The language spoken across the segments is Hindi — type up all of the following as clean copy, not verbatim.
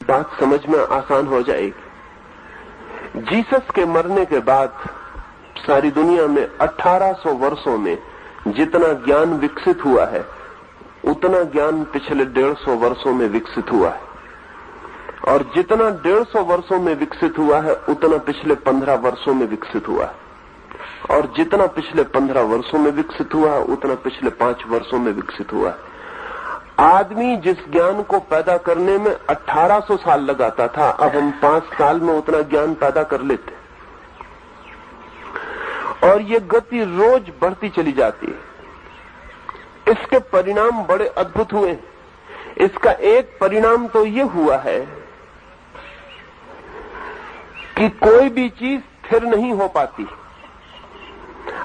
बात समझ में आसान हो जाएगी। जीसस के मरने के बाद सारी दुनिया में 1800 वर्षों में जितना ज्ञान विकसित हुआ है उतना ज्ञान पिछले 150 वर्षों में विकसित हुआ है, और जितना 150 वर्षों में विकसित हुआ है उतना पिछले 15 वर्षों में विकसित हुआ है, और जितना पिछले 15 वर्षों में विकसित हुआ है उतना पिछले 5 वर्षों में विकसित हुआ है। आदमी जिस ज्ञान को पैदा करने में 1800 साल लगाता था, अब हम 5 साल में उतना ज्ञान पैदा कर लेते, और ये गति रोज बढ़ती चली जाती है। इसके परिणाम बड़े अद्भुत हुए। इसका एक परिणाम तो ये हुआ है कि कोई भी चीज स्थिर नहीं हो पाती।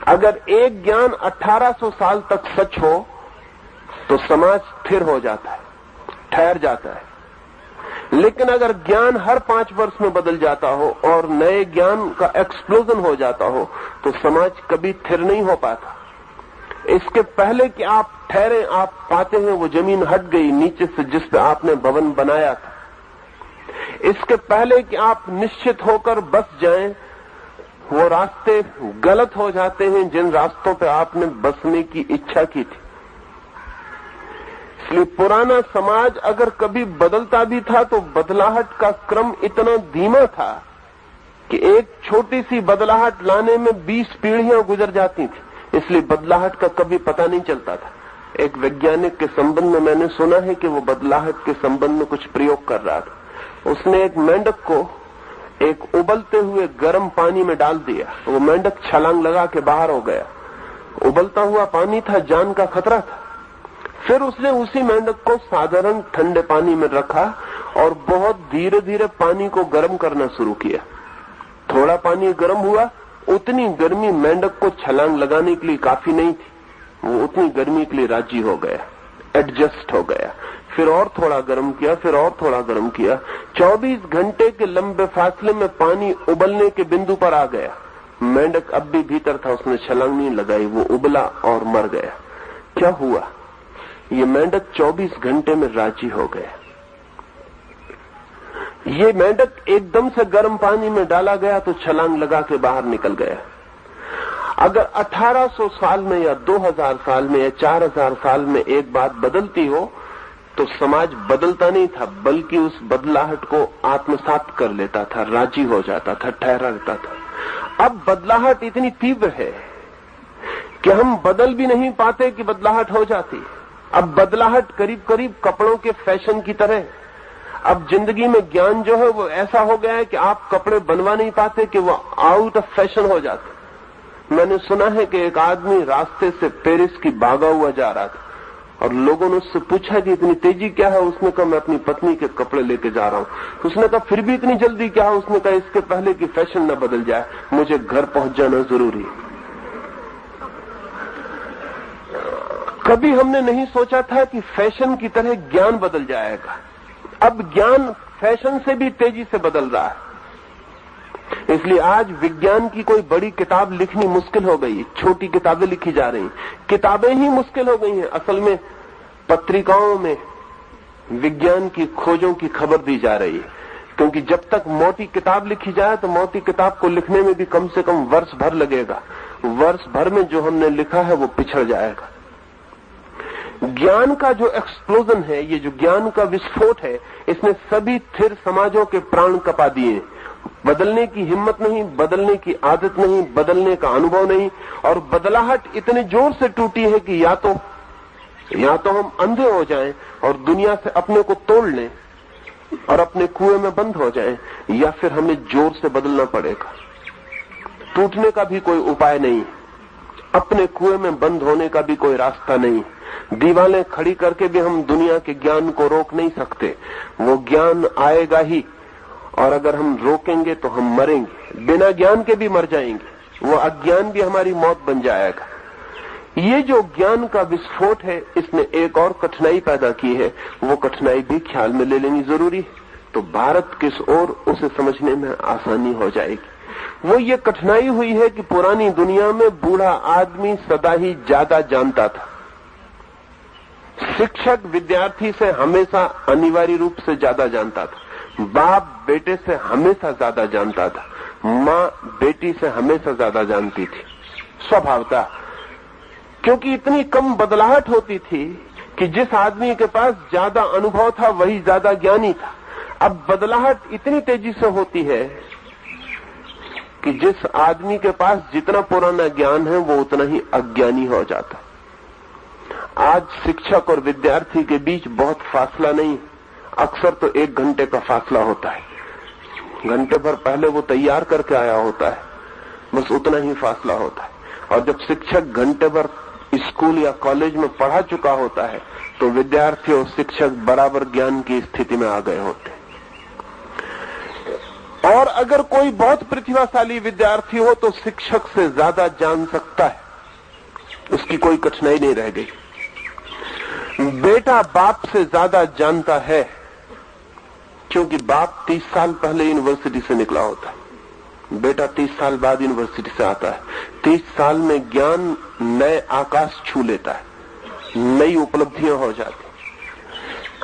अगर एक ज्ञान 1800 साल तक सच हो तो समाज स्थिर हो जाता है, ठहर जाता है। लेकिन अगर ज्ञान हर 5 वर्ष में बदल जाता हो और नए ज्ञान का एक्सप्लोजन हो जाता हो तो समाज कभी स्थिर नहीं हो पाता। इसके पहले कि आप ठहरे, आप पाते हैं वो जमीन हट गई नीचे से जिस पे आपने भवन बनाया था। इसके पहले कि आप निश्चित होकर बस जाएं, वो रास्ते गलत हो जाते हैं जिन रास्तों पे आपने बसने की इच्छा की थी। इसलिए पुराना समाज अगर कभी बदलता भी था तो बदलाहट का क्रम इतना धीमा था कि एक छोटी सी बदलाहट लाने में 20 पीढ़ियां गुजर जाती थी, इसलिए बदलाहट का कभी पता नहीं चलता था। एक वैज्ञानिक के संबंध में मैंने सुना है कि वो बदलाहट के संबंध में कुछ प्रयोग कर रहा था। उसने एक मेंढक को एक उबलते हुए गर्म पानी में डाल दिया, वो मेंढक छलांग लगा के बाहर हो गया। उबलता हुआ पानी था, जान का खतरा था। फिर उसने उसी मेंढक को साधारण ठंडे पानी में रखा और बहुत धीरे धीरे पानी को गर्म करना शुरू किया। थोड़ा पानी गर्म हुआ, उतनी गर्मी मेंढक को छलांग लगाने के लिए काफी नहीं थी, वो उतनी गर्मी के लिए राजी हो गया, एडजस्ट हो गया। फिर और थोड़ा गर्म किया, फिर और थोड़ा गर्म किया। 24 घंटे के लंबे फासले में पानी उबलने के बिंदु पर आ गया। मेंढक अब भी भीतर था, उसने छलांग नहीं लगाई, वो उबला और मर गया। क्या हुआ? ये मेंढक 24 घंटे में राजी हो गया। ये मेंढक एकदम से गर्म पानी में डाला गया तो छलांग लगा के बाहर निकल गया। अगर 1800 साल में या 2000 साल में या 4000 साल में एक बात बदलती हो तो समाज बदलता नहीं था, बल्कि उस बदलाहट को आत्मसात कर लेता था, राजी हो जाता था, ठहरा रहता था। अब बदलाहट इतनी तीव्र है कि हम बदल भी नहीं पाते कि बदलाहट हो जाती। अब बदलाहट करीब करीब कपड़ों के फैशन की तरह। अब जिंदगी में ज्ञान जो है वो ऐसा हो गया है कि आप कपड़े बनवा नहीं पाते कि वो आउट ऑफ फैशन हो जाते। मैंने सुना है कि एक आदमी रास्ते से पेरिस की भागा हुआ जा रहा था और लोगों ने उससे पूछा कि इतनी तेजी क्या है? उसने कहा मैं अपनी पत्नी के कपड़े लेके जा रहा हूं। उसने कहा फिर भी इतनी जल्दी क्या है? उसने कहा इसके पहले कि फैशन न बदल जाए, मुझे घर पहुंच जाना जरूरी है। कभी हमने नहीं सोचा था कि फैशन की तरह ज्ञान बदल जाएगा। अब ज्ञान फैशन से भी तेजी से बदल रहा है। इसलिए आज विज्ञान की कोई बड़ी किताब लिखनी मुश्किल हो गई, छोटी किताबें लिखी जा रही, किताबें ही मुश्किल हो गई हैं। असल में पत्रिकाओं में विज्ञान की खोजों की खबर दी जा रही है, क्योंकि जब तक मोटी किताब लिखी जाए तो मोटी किताब को लिखने में भी कम से कम वर्ष भर लगेगा। वर्ष भर में जो हमने लिखा है वो पिछड़ जाएगा। ज्ञान का जो एक्सप्लोजन है, ये जो ज्ञान का विस्फोट है, इसने सभी स्थिर समाजों के प्राण कपा दिए। बदलने की हिम्मत नहीं, बदलने की आदत नहीं, बदलने का अनुभव नहीं, और बदलाहट इतने जोर से टूटी है कि या तो हम अंधे हो जाएं और दुनिया से अपने को तोड़ लें और अपने कुएं में बंद हो जाएं, या फिर हमें जोर से बदलना पड़ेगा। टूटने का भी कोई उपाय नहीं, अपने कुएं में बंद होने का भी कोई रास्ता नहीं। दीवारें खड़ी करके भी हम दुनिया के ज्ञान को रोक नहीं सकते, वो ज्ञान आएगा ही, और अगर हम रोकेंगे तो हम मरेंगे, बिना ज्ञान के भी मर जाएंगे, वो अज्ञान भी हमारी मौत बन जाएगा। ये जो ज्ञान का विस्फोट है, इसने एक और कठिनाई पैदा की है, वो कठिनाई भी ख्याल में ले लेनी जरूरी है, तो भारत किस ओर उसे समझने में आसानी हो जाएगी। वो ये कठिनाई हुई है कि पुरानी दुनिया में बूढ़ा आदमी सदा ही ज्यादा जानता था। शिक्षक विद्यार्थी से हमेशा अनिवार्य रूप से ज्यादा जानता था। बाप बेटे से हमेशा ज्यादा जानता था, माँ बेटी से हमेशा ज्यादा जानती थी, स्वभावतः, क्योंकि इतनी कम बदलाहट होती थी कि जिस आदमी के पास ज्यादा अनुभव था वही ज्यादा ज्ञानी था। अब बदलाहट इतनी तेजी से होती है कि जिस आदमी के पास जितना पुराना ज्ञान है वो उतना ही अज्ञानी हो जाता। आज शिक्षक और विद्यार्थी के बीच बहुत फासला नहीं, अक्सर तो 1 घंटे का फासला होता है। घंटे भर पहले वो तैयार करके आया होता है, बस उतना ही फासला होता है। और जब शिक्षक घंटे भर स्कूल या कॉलेज में पढ़ा चुका होता है तो विद्यार्थी और शिक्षक बराबर ज्ञान की स्थिति में आ गए होते हैं। और अगर कोई बहुत प्रतिभाशाली विद्यार्थी हो तो शिक्षक से ज्यादा जान सकता है, उसकी कोई कठिनाई नहीं रह गई। बेटा बाप से ज्यादा जानता है क्योंकि बाप 30 साल पहले यूनिवर्सिटी से निकला होता है, बेटा 30 साल बाद यूनिवर्सिटी से आता है। 30 साल में ज्ञान नए आकाश छू लेता है, नई उपलब्धियां हो जाती।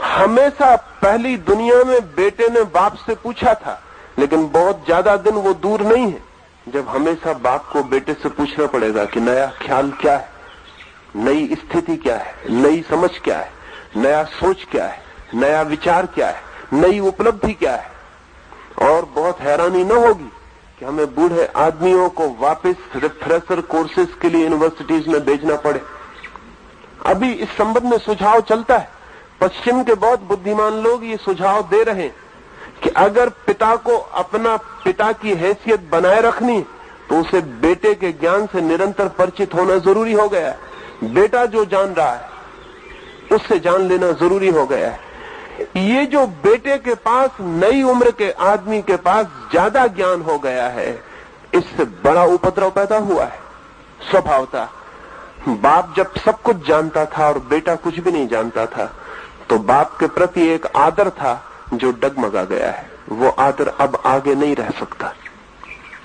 हमेशा पहली दुनिया में बेटे ने बाप से पूछा था, लेकिन बहुत ज्यादा दिन वो दूर नहीं है जब हमेशा बाप को बेटे से पूछना पड़ेगा कि नया ख्याल क्या है, नई स्थिति क्या है, नई समझ क्या है, नया सोच क्या है, नया विचार क्या है, नई उपलब्धि क्या है। और बहुत हैरानी न होगी कि हमें बूढ़े आदमियों को वापस रिफ्रेशर कोर्सेज के लिए यूनिवर्सिटीज में भेजना पड़े। अभी इस संबंध में सुझाव चलता है, पश्चिम के बहुत बुद्धिमान लोग ये सुझाव दे रहे हैं कि अगर पिता को अपना पिता की हैसियत बनाए रखनी तो उसे बेटे के ज्ञान से निरंतर परिचित होना जरूरी हो गया है। बेटा जो जान रहा है उससे जान लेना जरूरी हो गया है। ये जो बेटे के पास नई उम्र के आदमी के पास ज्यादा ज्ञान हो गया है, इससे बड़ा उपद्रव पैदा हुआ है। स्वभावतः बाप जब सब कुछ जानता था और बेटा कुछ भी नहीं जानता था तो बाप के प्रति एक आदर था जो डगमगा गया है। वो आदर अब आगे नहीं रह सकता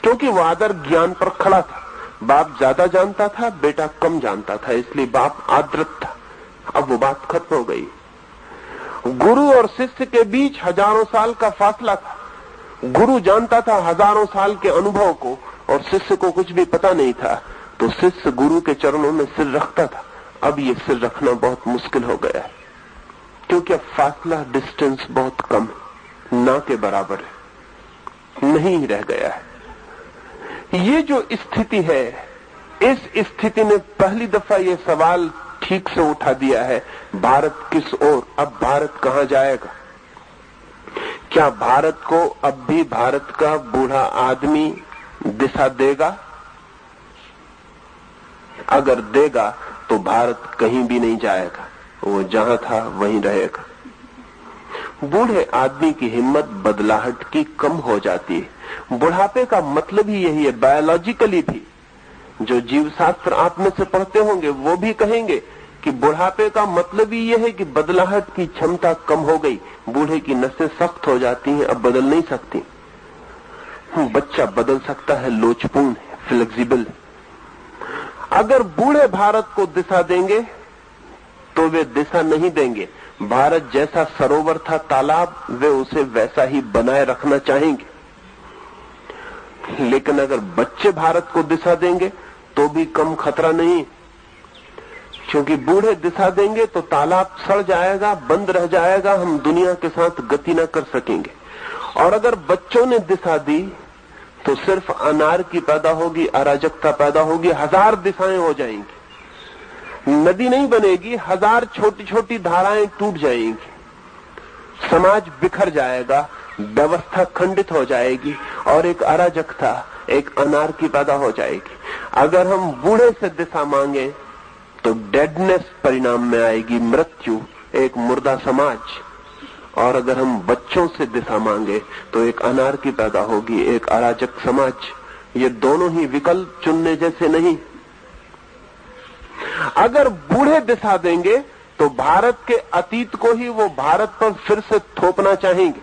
क्योंकि वो आदर ज्ञान पर खड़ा था। बाप ज्यादा जानता था, बेटा कम जानता था, इसलिए बाप आदृत था। अब वो बात खत्म हो गई। गुरु और शिष्य के बीच हजारों साल का फासला था। गुरु जानता था हजारों साल के अनुभव को और शिष्य को कुछ भी पता नहीं था, तो शिष्य गुरु के चरणों में सिर रखता था। अब ये सिर रखना बहुत मुश्किल हो गया है क्योंकि अब फासला, डिस्टेंस बहुत कम है, ना के बराबर है, नहीं रह गया है। ये जो स्थिति है, इस स्थिति ने पहली दफा ये सवाल ठीक से उठा दिया है, भारत किस ओर, अब भारत कहां जाएगा? क्या भारत को अब भी भारत का बूढ़ा आदमी दिशा देगा? अगर देगा तो भारत कहीं भी नहीं जाएगा, वो जहां था वहीं रहेगा। बूढ़े आदमी की हिम्मत बदलाहट की कम हो जाती है। बुढ़ापे का मतलब ही यही है, बायोलॉजिकली भी। जो जीव शास्त्र आप में से पढ़ते होंगे वो भी कहेंगे कि बुढ़ापे का मतलब ही यह है कि बदलाहट की क्षमता कम हो गई, बूढ़े की नसें सख्त हो जाती हैं, अब बदल नहीं सकती। बच्चा बदल सकता है, लोचपूर्ण है, फ्लेक्सिबल। अगर बूढ़े भारत को दिशा देंगे तो वे दिशा नहीं देंगे। भारत जैसा सरोवर था, तालाब, वे उसे वैसा ही बनाए रखना चाहेंगे। लेकिन अगर बच्चे भारत को दिशा देंगे तो भी कम खतरा नहीं, क्योंकि बूढ़े दिशा देंगे तो तालाब सड़ जाएगा, बंद रह जाएगा, हम दुनिया के साथ गति न कर सकेंगे। और अगर बच्चों ने दिशा दी तो सिर्फ अनार्की पैदा होगी, अराजकता पैदा होगी, 1000 दिशाएं हो जाएंगी, नदी नहीं बनेगी, 1000 छोटी छोटी धाराएं टूट जाएंगी, समाज बिखर जाएगा, व्यवस्था खंडित हो जाएगी और एक अराजकता, एक अनार्की पैदा हो जाएगी। अगर हम बूढ़े से दिशा मांगे तो डेडनेस परिणाम में आएगी, मृत्यु, एक मुर्दा समाज। और अगर हम बच्चों से दिशा मांगे तो एक अनार्की पैदा होगी, एक अराजक समाज। ये दोनों ही विकल्प चुनने जैसे नहीं। अगर बूढ़े दिशा देंगे तो भारत के अतीत को ही वो भारत पर फिर से थोपना चाहेंगे,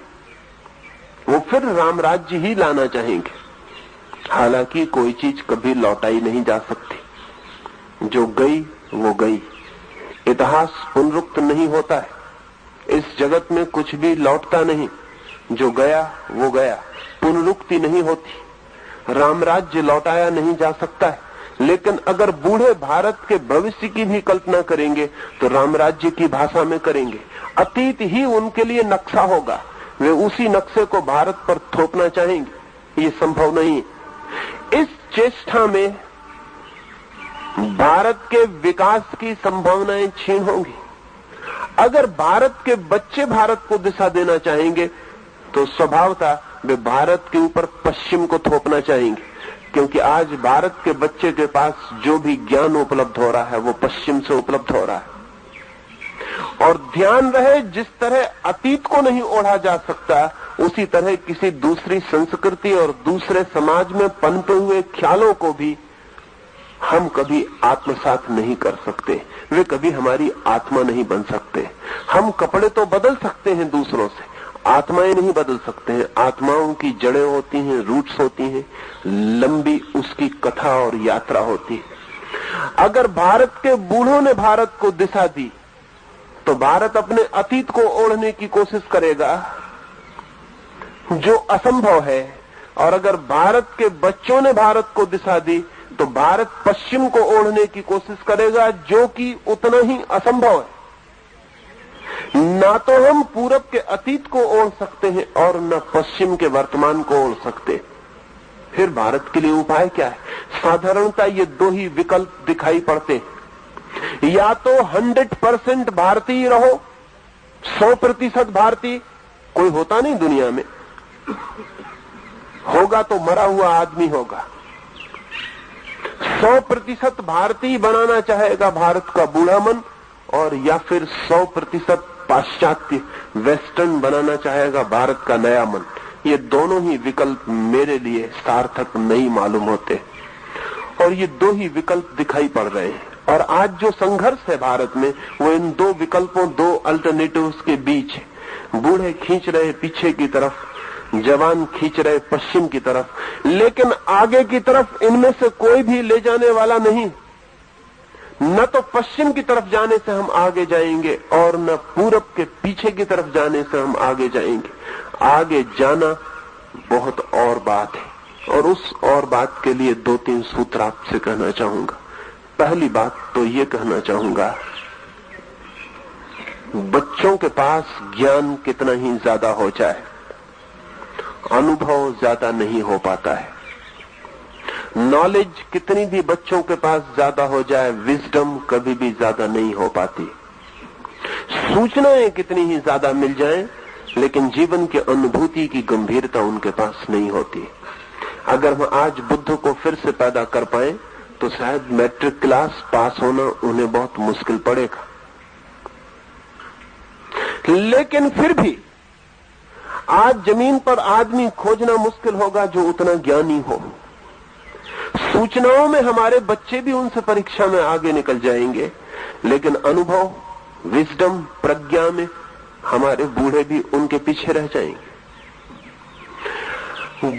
वो फिर राम राज्य ही लाना चाहेंगे। हालांकि कोई चीज कभी लौटाई नहीं जा सकती, जो गई वो गई। इतिहास पुनरुक्त नहीं होता है, इस जगत में कुछ भी लौटता नहीं। जो गया वो गया, पुनरुक्ति नहीं होती, रामराज्य लौटाया नहीं जा सकता है। लेकिन अगर बूढ़े भारत के भविष्य की भी कल्पना करेंगे तो रामराज्य की भाषा में करेंगे। अतीत ही उनके लिए नक्शा होगा, वे उसी नक्शे को भारत पर थोपना चाहेंगे। ये संभव नहीं है। इस चेष्टा में भारत के विकास की संभावनाएं क्षीण होंगी। अगर भारत के बच्चे भारत को दिशा देना चाहेंगे तो स्वभावतः वे भारत के ऊपर पश्चिम को थोपना चाहेंगे, क्योंकि आज भारत के बच्चे के पास जो भी ज्ञान उपलब्ध हो रहा है वो पश्चिम से उपलब्ध हो रहा है। और ध्यान रहे, जिस तरह अतीत को नहीं ओढ़ा जा सकता, उसी तरह किसी दूसरी संस्कृति और दूसरे समाज में पनपे हुए ख्यालों को भी हम कभी आत्मसात नहीं कर सकते। वे कभी हमारी आत्मा नहीं बन सकते। हम कपड़े तो बदल सकते हैं दूसरों से, आत्माएं नहीं बदल सकते हैं। आत्माओं की जड़ें होती हैं, रूट्स होती हैं, लंबी उसकी कथा और यात्रा होती है। अगर भारत के बूढ़ों ने भारत को दिशा दी तो भारत अपने अतीत को ओढ़ने की कोशिश करेगा, जो असंभव है। और अगर भारत के बच्चों ने भारत को दिशा दी तो भारत पश्चिम को ओढ़ने की कोशिश करेगा, जो कि उतना ही असंभव है। ना तो हम पूरब के अतीत को ओढ़ सकते हैं और न पश्चिम के वर्तमान को ओढ़ सकते। फिर भारत के लिए उपाय क्या है? साधारणतः ये दो ही विकल्प दिखाई पड़ते हैं। या तो 100% भारतीय रहो, 100% भारतीय। कोई होता नहीं दुनिया में, होगा तो मरा हुआ आदमी होगा। 100% भारतीय बनाना चाहेगा भारत का बूढ़ा मन, और या फिर 100% पाश्चात्य वेस्टर्न बनाना चाहेगा भारत का नया मन। ये दोनों ही विकल्प मेरे लिए सार्थक नहीं मालूम होते, और ये दो ही विकल्प दिखाई पड़ रहे हैं। और आज जो संघर्ष है भारत में वो इन दो विकल्पों, दो अल्टरनेटिव्स के बीच है। बूढ़े खींच रहे पीछे की तरफ, जवान खींच रहे पश्चिम की तरफ, लेकिन आगे की तरफ इनमें से कोई भी ले जाने वाला नहीं। न तो पश्चिम की तरफ जाने से हम आगे जाएंगे और न पूरब के पीछे की तरफ जाने से हम आगे जाएंगे। आगे जाना बहुत और बात है, और उस और बात के लिए 2-3 सूत्र आपसे कहना चाहूंगा। पहली बात तो ये कहना चाहूंगा, बच्चों के पास ज्ञान कितना ही ज्यादा हो जाए, अनुभव ज्यादा नहीं हो पाता है। नॉलेज कितनी भी बच्चों के पास ज्यादा हो जाए, विजडम कभी भी ज्यादा नहीं हो पाती। सूचनाएं कितनी ही ज्यादा मिल जाएं, लेकिन जीवन की अनुभूति की गंभीरता उनके पास नहीं होती। अगर हम आज बुद्ध को फिर से पैदा कर पाए तो शायद मैट्रिक क्लास पास होना उन्हें बहुत मुश्किल पड़ेगा। लेकिन फिर भी आज जमीन पर आदमी खोजना मुश्किल होगा जो उतना ज्ञानी हो। सूचनाओं में हमारे बच्चे भी उनसे परीक्षा में आगे निकल जाएंगे, लेकिन अनुभव, विजडम, प्रज्ञा में हमारे बूढ़े भी उनके पीछे रह जाएंगे।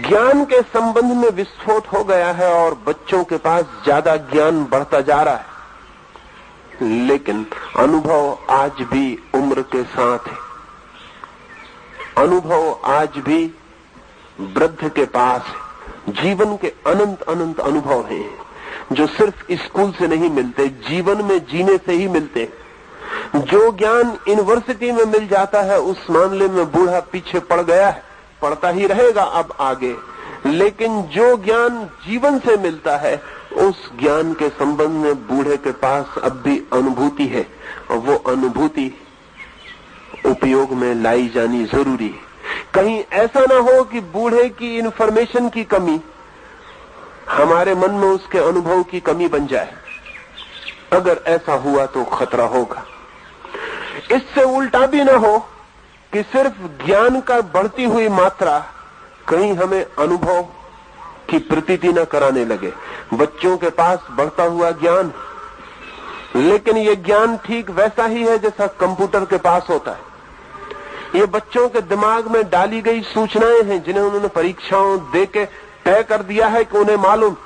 ज्ञान के संबंध में विस्फोट हो गया है और बच्चों के पास ज्यादा ज्ञान बढ़ता जा रहा है, लेकिन अनुभव आज भी उम्र के साथ है। अनुभव आज भी वृद्ध के पास है। जीवन के अनंत अनंत अनुभव हैं जो सिर्फ स्कूल से नहीं मिलते, जीवन में जीने से ही मिलते। जो ज्ञान यूनिवर्सिटी में मिल जाता है उस मामले में बूढ़ा पीछे पड़ गया है, पढ़ता ही रहेगा अब आगे। लेकिन जो ज्ञान जीवन से मिलता है उस ज्ञान के संबंध में बूढ़े के पास अब भी अनुभूति है, और वो अनुभूति उपयोग में लाई जानी जरूरी है। कहीं ऐसा ना हो कि बूढ़े की इंफॉर्मेशन की कमी हमारे मन में उसके अनुभव की कमी बन जाए। अगर ऐसा हुआ तो खतरा होगा। इससे उल्टा भी ना हो कि सिर्फ ज्ञान का बढ़ती हुई मात्रा कहीं हमें अनुभव की प्रतीति न कराने लगे। बच्चों के पास बढ़ता हुआ ज्ञान, लेकिन ये ज्ञान ठीक वैसा ही है जैसा कंप्यूटर के पास होता है। ये बच्चों के दिमाग में डाली गई सूचनाएं हैं जिन्हें उन्होंने परीक्षाओं देके तय कर दिया है कि उन्हें मालूम,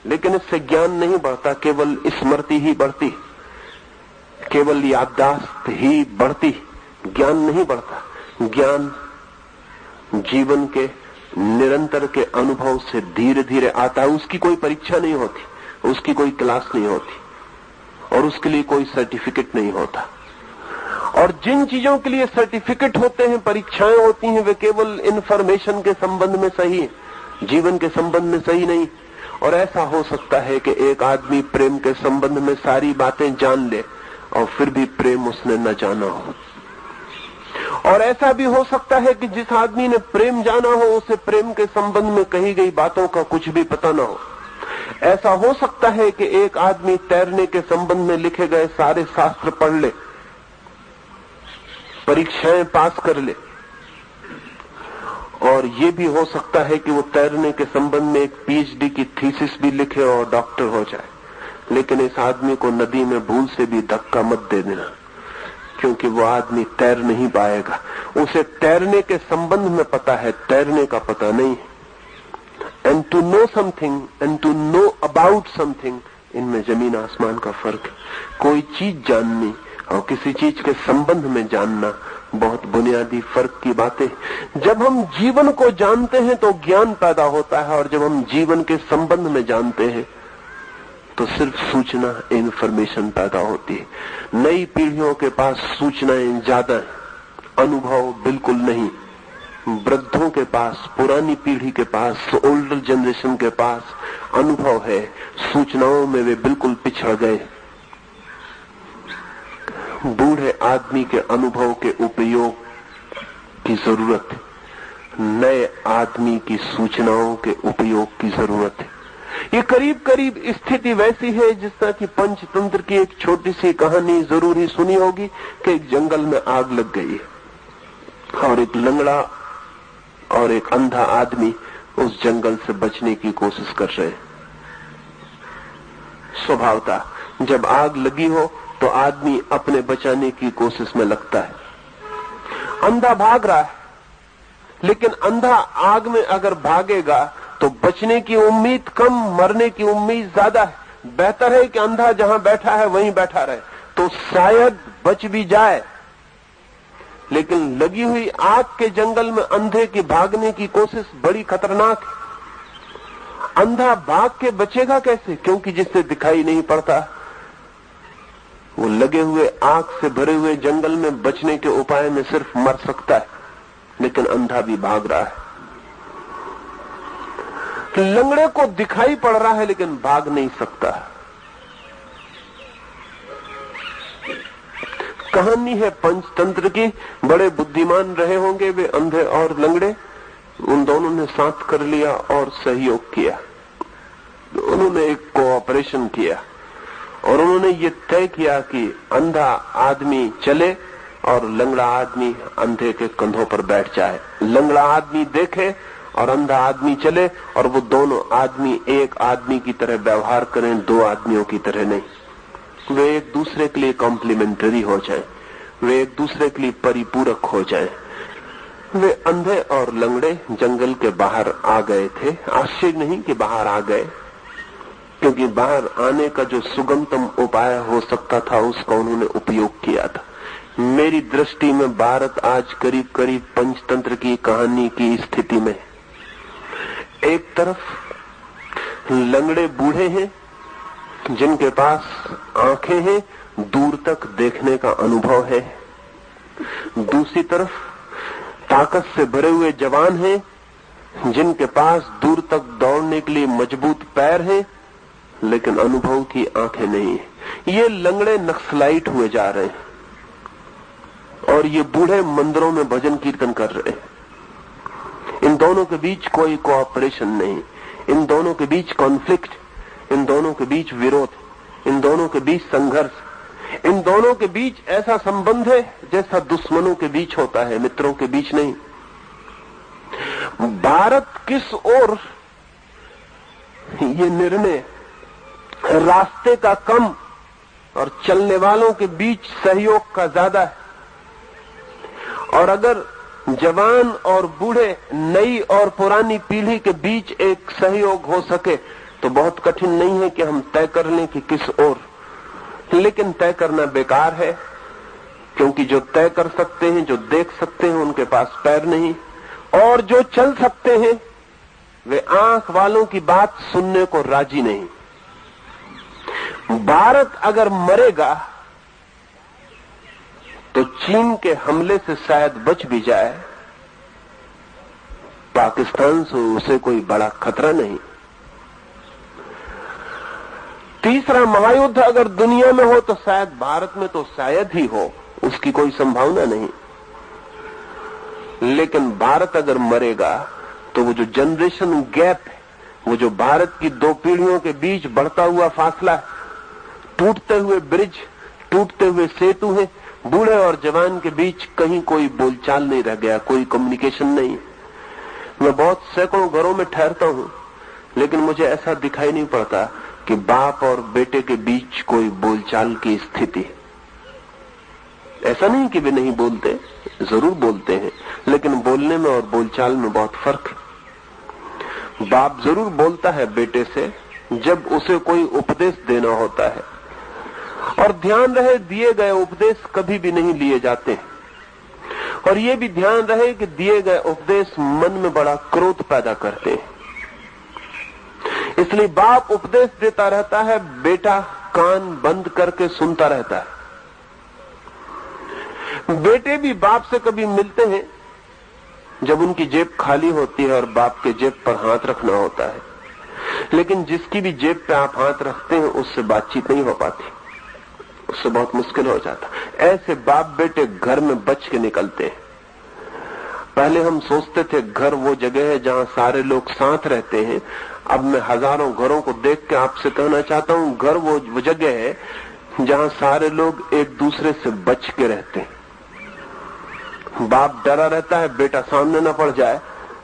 लेकिन इससे ज्ञान नहीं बढ़ता, केवल स्मृति ही बढ़ती, केवल याददाश्त ही बढ़ती, ज्ञान नहीं बढ़ता। ज्ञान जीवन के निरंतर के अनुभव से धीरे धीरे आता है। उसकी कोई परीक्षा नहीं होती, उसकी कोई क्लास नहीं होती और उसके लिए कोई सर्टिफिकेट नहीं होता। और जिन चीजों के लिए सर्टिफिकेट होते हैं, परीक्षाएं होती हैं, वे केवल इंफॉर्मेशन के संबंध में सही है, जीवन के संबंध में सही नहीं। और ऐसा हो सकता है कि एक आदमी प्रेम के संबंध में सारी बातें जान ले और फिर भी प्रेम उसने न जाना हो। और ऐसा भी हो सकता है कि जिस आदमी ने प्रेम जाना हो उसे प्रेम के संबंध में कही गई बातों का कुछ भी पता न हो। ऐसा हो सकता है कि एक आदमी तैरने के संबंध में लिखे गए सारे शास्त्र पढ़ ले, परीक्षाएं पास कर ले, और ये भी हो सकता है कि वो तैरने के संबंध में एक पीएचडी की थीसिस भी लिखे और डॉक्टर हो जाए। लेकिन इस आदमी को नदी में भूल से भी धक्का मत दे देना, क्योंकि वो आदमी तैर नहीं पाएगा। उसे तैरने के संबंध में पता है, तैरने का पता नहीं है। And to know something and to know about something, इनमें जमीन आसमान का फर्क है। कोई चीज जाननी और किसी चीज के संबंध में जानना बहुत बुनियादी फर्क की बातें। जब हम जीवन को जानते हैं तो ज्ञान पैदा होता है, और जब हम जीवन के संबंध में जानते हैं तो सिर्फ सूचना, इंफॉर्मेशन पैदा होती है। नई पीढ़ियों के पास सूचनाएं ज्यादा है, अनुभव बिल्कुल नहीं। वृद्धों के पास, पुरानी पीढ़ी के पास, ओल्डर जनरेशन के पास अनुभव है, सूचनाओं में वे बिल्कुल पिछड़ गए। बूढ़े आदमी के अनुभव के उपयोग की जरूरत है, नए आदमी की सूचनाओं के उपयोग की जरूरत है। ये करीब करीब स्थिति वैसी है जिस तरह की पंचतंत्र की एक छोटी सी कहानी जरूर ही सुनी होगी कि एक जंगल में आग लग गई है और एक लंगड़ा और एक अंधा आदमी उस जंगल से बचने की कोशिश कर रहे हैं। स्वभावतः जब आग लगी हो तो आदमी अपने बचाने की कोशिश में लगता है। अंधा भाग रहा है, लेकिन अंधा आग में अगर भागेगा तो बचने की उम्मीद कम, मरने की उम्मीद ज्यादा है। बेहतर है कि अंधा जहां बैठा है वहीं बैठा रहे, तो शायद बच भी जाए। लेकिन लगी हुई आग के जंगल में अंधे की भागने की कोशिश बड़ी खतरनाक है। अंधा भाग के बचेगा कैसे? क्योंकि जिससे दिखाई नहीं पड़ता, वो लगे हुए आग से भरे हुए जंगल में बचने के उपाय में सिर्फ मर सकता है। लेकिन अंधा भी भाग रहा है। लंगड़े को दिखाई पड़ रहा है लेकिन भाग नहीं सकता। कहानी है पंचतंत्र की। बड़े बुद्धिमान रहे होंगे वे अंधे और लंगड़े। उन दोनों ने साथ कर लिया और सहयोग किया। उन्होंने एक कोऑपरेशन किया और उन्होंने ये तय किया कि अंधा आदमी चले और लंगड़ा आदमी अंधे के कंधों पर बैठ जाए। लंगड़ा आदमी देखे और अंधा आदमी चले, और वो दोनों आदमी एक आदमी की तरह व्यवहार करें, दो आदमियों की तरह नहीं। वे एक दूसरे के लिए कॉम्प्लीमेंटरी हो जाएं, वे एक दूसरे के लिए परिपूरक हो जाएं। वे अंधे और लंगड़े जंगल के बाहर आ गए थे। आश्चर्य नहीं कि बाहर आ गए, क्योंकि बाहर आने का जो सुगमतम उपाय हो सकता था उसका उन्होंने उपयोग किया था। मेरी दृष्टि में भारत आज करीब करीब पंचतंत्र की कहानी की स्थिति में। एक तरफ लंगड़े बूढ़े हैं जिनके पास आंखें हैं, दूर तक देखने का अनुभव है। दूसरी तरफ ताकत से भरे हुए जवान हैं जिनके पास दूर तक दौड़ने के लिए मजबूत पैर हैं, लेकिन अनुभव की आंखें नहीं है। ये लंगड़े नक्सलाइट हुए जा रहे हैं और ये बूढ़े मंदिरों में भजन कीर्तन कर रहे हैं। इन दोनों के बीच कोई कोऑपरेशन नहीं, इन दोनों के बीच कॉन्फ्लिक्ट, इन दोनों के बीच विरोध, इन दोनों के बीच संघर्ष, इन दोनों के बीच ऐसा संबंध है जैसा दुश्मनों के बीच होता है, मित्रों के बीच नहीं। भारत किस ओर, ये निर्णय रास्ते का कम और चलने वालों के बीच सहयोग का ज्यादा है। और अगर जवान और बूढ़े, नई और पुरानी पीढ़ी के बीच एक सहयोग हो सके तो बहुत कठिन नहीं है कि हम तय कर लें कि किस ओर। लेकिन तय करना बेकार है, क्योंकि जो तय कर सकते हैं, जो देख सकते हैं, उनके पास पैर नहीं, और जो चल सकते हैं वे आंख वालों की बात सुनने को राजी नहीं। भारत अगर मरेगा तो चीन के हमले से शायद बच भी जाए, पाकिस्तान से उसे कोई बड़ा खतरा नहीं। तीसरा महायुद्ध अगर दुनिया में हो तो शायद भारत में तो शायद ही हो, उसकी कोई संभावना नहीं। लेकिन भारत अगर मरेगा तो वो जो जनरेशन गैप है, वो जो भारत की दो पीढ़ियों के बीच बढ़ता हुआ फासला है, टूटते हुए ब्रिज, टूटते हुए सेतु है, बूढ़े और जवान के बीच कहीं कोई बोलचाल नहीं रह गया, कोई कम्युनिकेशन नहीं। मैं बहुत सैकड़ों घरों में ठहरता हूं, लेकिन मुझे ऐसा दिखाई नहीं पड़ता कि बाप और बेटे के बीच कोई बोलचाल की स्थिति। ऐसा नहीं कि वे नहीं बोलते, जरूर बोलते हैं, लेकिन बोलने में और बोलचाल में बहुत फर्क है। बाप जरूर बोलता है बेटे से जब उसे कोई उपदेश देना होता है, और ध्यान रहे दिए गए उपदेश कभी भी नहीं लिए जाते, और ये भी ध्यान रहे कि दिए गए उपदेश मन में बड़ा क्रोध पैदा करते हैं। इसलिए बाप उपदेश देता रहता है, बेटा कान बंद करके सुनता रहता है। बेटे भी बाप से कभी मिलते हैं जब उनकी जेब खाली होती है और बाप के जेब पर हाथ रखना होता है, लेकिन जिसकी भी जेब पे आप हाथ रखते हैं उससे बातचीत नहीं हो पाती, उससे बहुत मुश्किल हो जाता। ऐसे बाप बेटे घर में बच के निकलते हैं। पहले हम सोचते थे घर वो जगह है जहां सारे लोग साथ रहते हैं। अब मैं हजारों घरों को देख के आपसे कहना चाहता हूं, घर वो जगह है जहां सारे लोग एक दूसरे से बच के रहते हैं। बाप डरा रहता है बेटा सामने न पड़ जाए,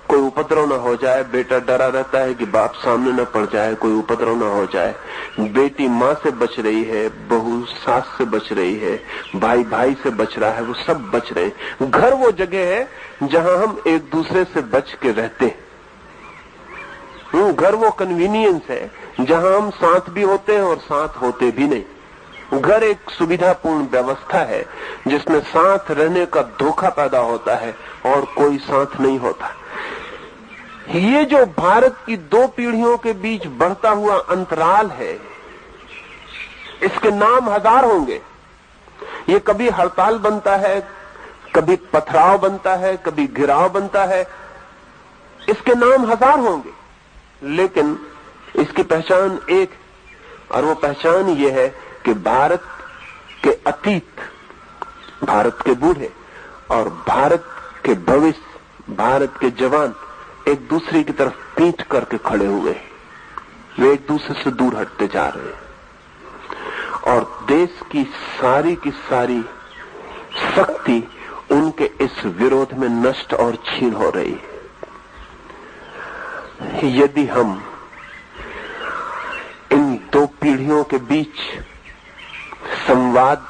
कोई उपद्रव न हो जाए। बेटा डरा रहता है कि बाप सामने न पड़ जाए, कोई उपद्रव न हो जाए। बेटी माँ से बच रही है, बहू सास से बच रही है, भाई भाई से बच रहा है, वो सब बच रहे हैं। घर वो जगह है जहां हम एक दूसरे से बच के रहते हैं। घर वो कन्वीनियंस है जहां हम साथ भी होते हैं और साथ होते भी नहीं। घर एक सुविधापूर्ण व्यवस्था है जिसमें साथ रहने का धोखा पैदा होता है और कोई साथ नहीं होता। ये जो भारत की दो पीढ़ियों के बीच बढ़ता हुआ अंतराल है, इसके नाम हजार होंगे। ये कभी हड़ताल बनता है, कभी पथराव बनता है, कभी घिराव बनता है, इसके नाम हजार होंगे, लेकिन इसकी पहचान एक, और वो पहचान ये है कि भारत के अतीत, भारत के बूढ़े और भारत के भविष्य, भारत के जवान एक दूसरे की तरफ पीठ करके खड़े हुए हैं। वे एक दूसरे से दूर हटते जा रहे हैं और देश की सारी शक्ति उनके इस विरोध में नष्ट और छीन हो रही है। यदि हम इन दो पीढ़ियों के बीच संवाद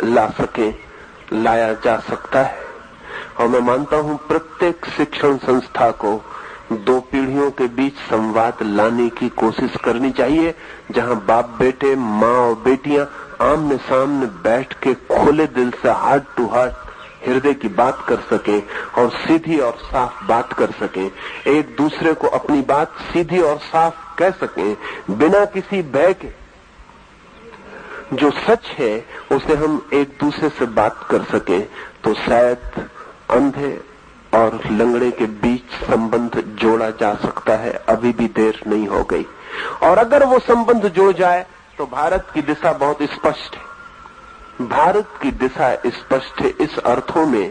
ला सके, लाया जा सकता है, और मैं मानता हूं प्रत्येक शिक्षण संस्था को दो पीढ़ियों के बीच संवाद लाने की कोशिश करनी चाहिए, जहां बाप बेटे, माँ और बेटियां आमने सामने बैठ के खुले दिल से हार्ट टू हार्ट हृदय की बात कर सके और सीधी और साफ बात कर सके, एक दूसरे को अपनी बात सीधी और साफ कह सके बिना किसी भय के। जो सच है उसे हम एक दूसरे से बात कर सके तो शायद अंधे और लंगड़े के बीच संबंध जोड़ा जा सकता है। अभी भी देर नहीं हो गई, और अगर वो संबंध जुड़ जाए तो भारत की दिशा बहुत स्पष्ट है। भारत की दिशा स्पष्ट है इस अर्थों में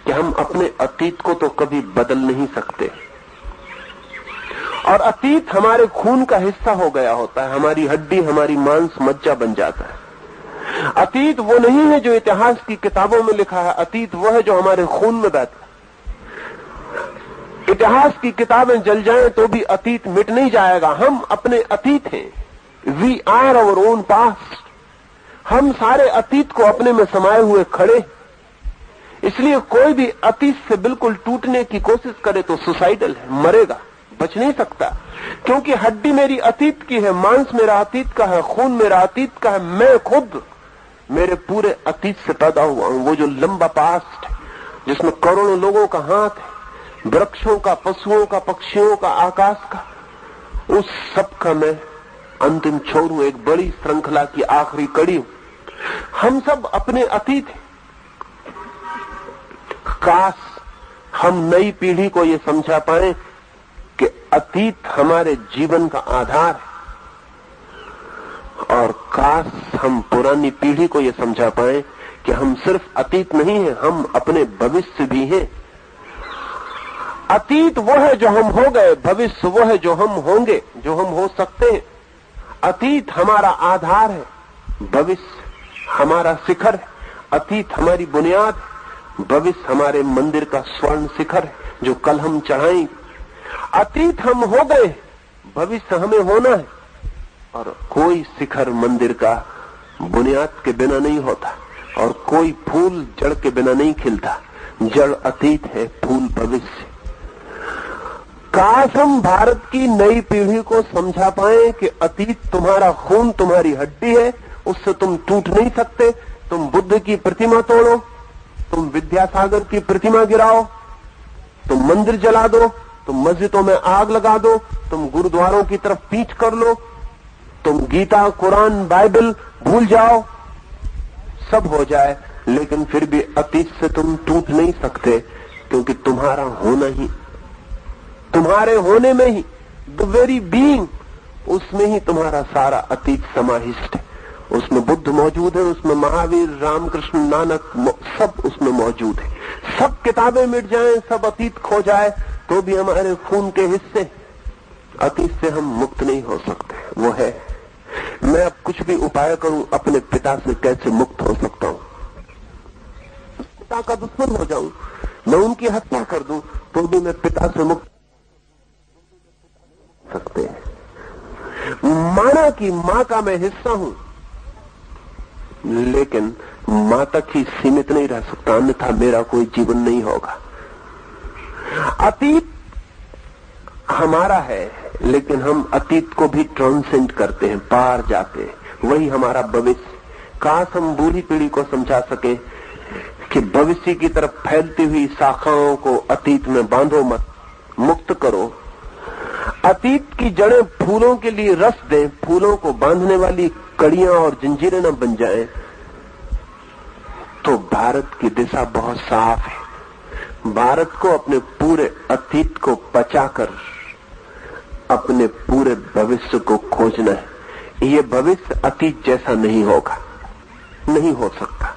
कि हम अपने अतीत को तो कभी बदल नहीं सकते, और अतीत हमारे खून का हिस्सा हो गया होता है, हमारी हड्डी, हमारी मांस मज्जा बन जाता है। अतीत वो नहीं है जो इतिहास की किताबों में लिखा है, अतीत वो है जो हमारे खून में बहता है। इतिहास की किताबें जल जाएं तो भी अतीत मिट नहीं जाएगा। हम अपने अतीत हैं, we are our own past. हम सारे अतीत को अपने में समाये हुए खड़े। इसलिए कोई भी अतीत से बिल्कुल टूटने की कोशिश करे तो सुसाइडल है, मरेगा, बच नहीं सकता, क्योंकि हड्डी मेरी अतीत की है, मांस मेरा अतीत का है, खून मेरा अतीत का है, मैं खुद मेरे पूरे अतीत से पैदा हुआ हूं। वो जो लंबा पास्ट है जिसमें करोड़ों लोगों का हाथ है, वृक्षों का, पशुओं का, पक्षियों का, आकाश का, उस सब का मैं अंतिम छोर हूं, एक बड़ी श्रृंखला की आखिरी कड़ी हूं। हम सब अपने अतीत हैं। काश हम नई पीढ़ी को ये समझा पाए कि अतीत हमारे जीवन का आधार है, और काश हम पुरानी पीढ़ी को ये समझा पाए कि हम सिर्फ अतीत नहीं है, हम अपने भविष्य भी हैं। अतीत वो है जो हम हो गए, भविष्य वो है जो हम होंगे, जो हम हो सकते हैं। अतीत हमारा आधार है, भविष्य हमारा शिखर है। अतीत हमारी बुनियाद है, भविष्य हमारे मंदिर का स्वर्ण शिखर है जो कल हम चढ़ाएंगे। अतीत हम हो गए, भविष्य हमें होना है, और कोई शिखर मंदिर का बुनियाद के बिना नहीं होता, और कोई फूल जड़ के बिना नहीं खिलता। जड़ अतीत है, फूल भविष्य। काश हम भारत की नई पीढ़ी को समझा पाए कि अतीत तुम्हारा खून, तुम्हारी हड्डी है, उससे तुम टूट नहीं सकते। तुम बुद्ध की प्रतिमा तोड़ो, तुम विद्यासागर की प्रतिमा गिराओ, तुम मंदिर जला दो, तुम मस्जिदों में आग लगा दो, तुम गुरुद्वारों की तरफ पीठ कर लो, तुम गीता, कुरान, बाइबल भूल जाओ, सब हो जाए, लेकिन फिर भी अतीत से तुम टूट नहीं सकते, क्योंकि तुम्हारा होना ही, तुम्हारे होने में ही, द वेरी बीइंग, उसमें ही तुम्हारा सारा अतीत समाहिष्ट है। उसमें बुद्ध मौजूद है, उसमें महावीर, रामकृष्ण, नानक, सब उसमें मौजूद है। सब किताबें मिट जाएं, सब अतीत खो जाए, तो भी हमारे खून के हिस्से, अतीत से हम मुक्त नहीं हो सकते। वो है, मैं अब कुछ भी उपाय करूं, अपने पिता से कैसे मुक्त हो सकता हूं? पिता का दुश्मन हो जाऊं, मैं उनकी हत्या कर दूं, तो भी मैं पिता से मुक्त सकते हैं। माना कि मां का मैं हिस्सा हूं, लेकिन मां तक ही सीमित नहीं रह सकता, अन्यथा मेरा कोई जीवन नहीं होगा। अतीत हमारा है, लेकिन हम अतीत को भी ट्रांसेंड करते हैं, पार जाते हैं, वही हमारा भविष्य। काश हम बूढ़ी पीढ़ी को समझा सके कि भविष्य की तरफ फैलती हुई शाखाओं को अतीत में बांधो मत, मुक्त करो। अतीत की जड़ें फूलों के लिए रस दें, फूलों को बांधने वाली कड़ियां और जंजीरें न बन जाएं, तो भारत की दिशा बहुत साफ है। भारत को अपने पूरे अतीत को पचाकर अपने पूरे भविष्य को खोजना है। ये भविष्य अतीत जैसा नहीं होगा, नहीं हो सकता।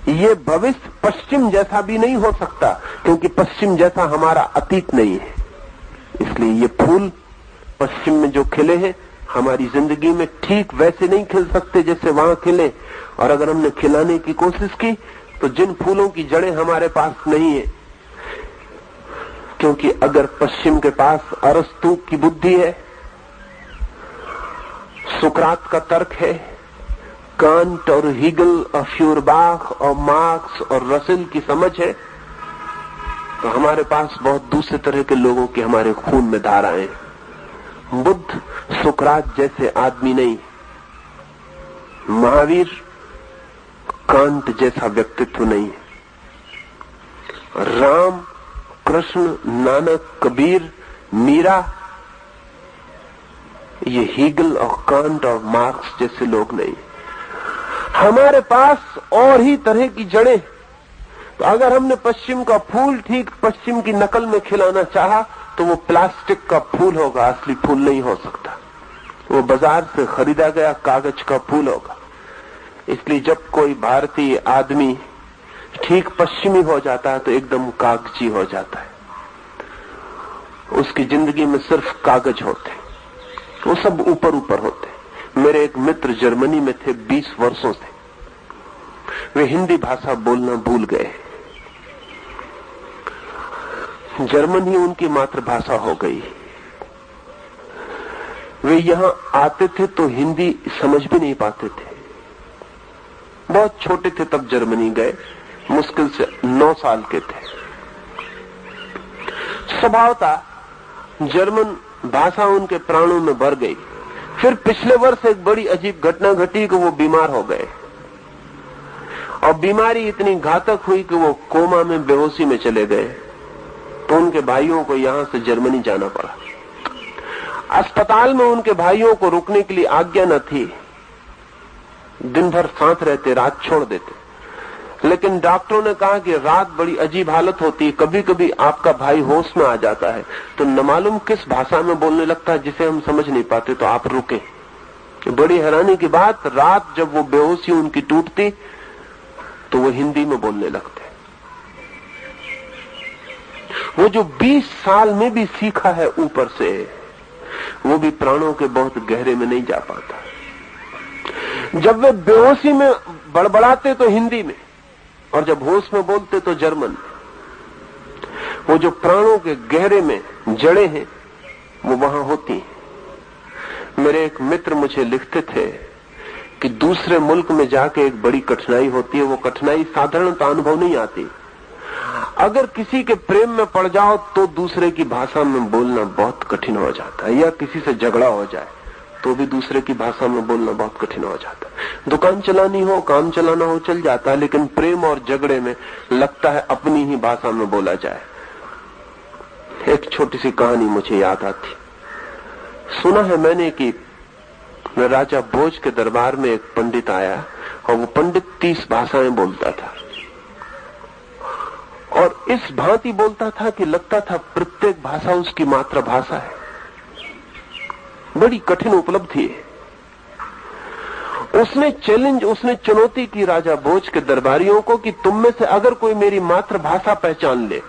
ये भविष्य पश्चिम जैसा भी नहीं हो सकता, क्योंकि पश्चिम जैसा हमारा अतीत नहीं है। इसलिए ये फूल पश्चिम में जो खिले हैं, हमारी जिंदगी में ठीक वैसे नहीं खिल सकते जैसे वहां खिले। और अगर हमने खिलाने की कोशिश की, तो जिन फूलों की जड़ें हमारे पास नहीं है, क्योंकि अगर पश्चिम के पास अरस्तु की बुद्धि है, सुकरात का तर्क है, कांट और हीगल और फ्यूरबाख और मार्क्स और रसेल की समझ है, तो हमारे पास बहुत दूसरे तरह के लोगों की हमारे खून में धाराएं। बुद्ध सुकरात जैसे आदमी नहीं, महावीर कांट जैसा व्यक्तित्व नहीं, राम, कृष्ण, नानक, कबीर, मीरा, ये हीगल और कांट और मार्क्स जैसे लोग नहीं। हमारे पास और ही तरह की जड़ें। तो अगर हमने पश्चिम का फूल ठीक पश्चिम की नकल में खिलाना चाहा, तो वो प्लास्टिक का फूल होगा, असली फूल नहीं हो सकता। वो बाजार से खरीदा गया कागज का फूल होगा। इसलिए जब कोई भारतीय आदमी ठीक पश्चिमी हो जाता है, तो एकदम कागजी हो जाता है। उसकी जिंदगी में सिर्फ कागज होते, वो सब ऊपर ऊपर होते। मेरे एक मित्र जर्मनी में थे 20 वर्षों से, वे हिंदी भाषा बोलना भूल गए। जर्मन ही उनकी मातृभाषा हो गई। वे यहां आते थे तो हिंदी समझ भी नहीं पाते थे। बहुत छोटे थे तब जर्मनी गए, मुश्किल से 9 साल के थे। स्वभावतः जर्मन भाषा उनके प्राणों में भर गई। फिर पिछले वर्ष एक बड़ी अजीब घटना घटी कि वो बीमार हो गए, और बीमारी इतनी घातक हुई कि वो कोमा में, बेहोशी में चले गए। तो तो उनके भाइयों को यहां से जर्मनी जाना पड़ा। अस्पताल में उनके भाइयों को रुकने के लिए आज्ञा न थी, दिन भर साथ रहते, रात छोड़ देते। लेकिन डॉक्टरों ने कहा कि रात बड़ी अजीब हालत होती है, कभी कभी आपका भाई होश में आ जाता है, तो न मालूम किस भाषा में बोलने लगता है जिसे हम समझ नहीं पाते, तो आप रुके। बड़ी हैरानी की बात, रात जब वो बेहोशी उनकी टूटती तो वो हिंदी में बोलने लगते। वो जो 20 साल में भी सीखा है ऊपर से, वो भी प्राणों के बहुत गहरे में नहीं जा पाता। जब वे बेहोशी में बड़बड़ाते तो हिंदी में, और जब होश में बोलते तो जर्मन में। वो जो प्राणों के गहरे में जड़े हैं वो वहां होती हैं। मेरे एक मित्र मुझे लिखते थे कि दूसरे मुल्क में जाके एक बड़ी कठिनाई होती है। वो कठिनाई साधारणतः अनुभव नहीं आती। अगर किसी के प्रेम में पड़ जाओ तो दूसरे की भाषा में बोलना बहुत कठिन हो जाता है, या किसी से झगड़ा हो जाए तो भी दूसरे की भाषा में बोलना बहुत कठिन हो जाता है। दुकान चलानी हो, काम चलाना हो, चल जाता है, लेकिन प्रेम और झगड़े में लगता है अपनी ही भाषा में बोला जाए। एक छोटी सी कहानी मुझे याद आती। सुना है मैंने कि राजा भोज के दरबार में एक पंडित आया और वो पंडित 30 भाषाएं बोलता था, और इस भांति बोलता था कि लगता था प्रत्येक भाषा उसकी मातृभाषा है। बड़ी कठिन उपलब्धि है। उसने चुनौती की राजा भोज के दरबारियों को कि तुम में से अगर कोई मेरी मातृभाषा पहचान ले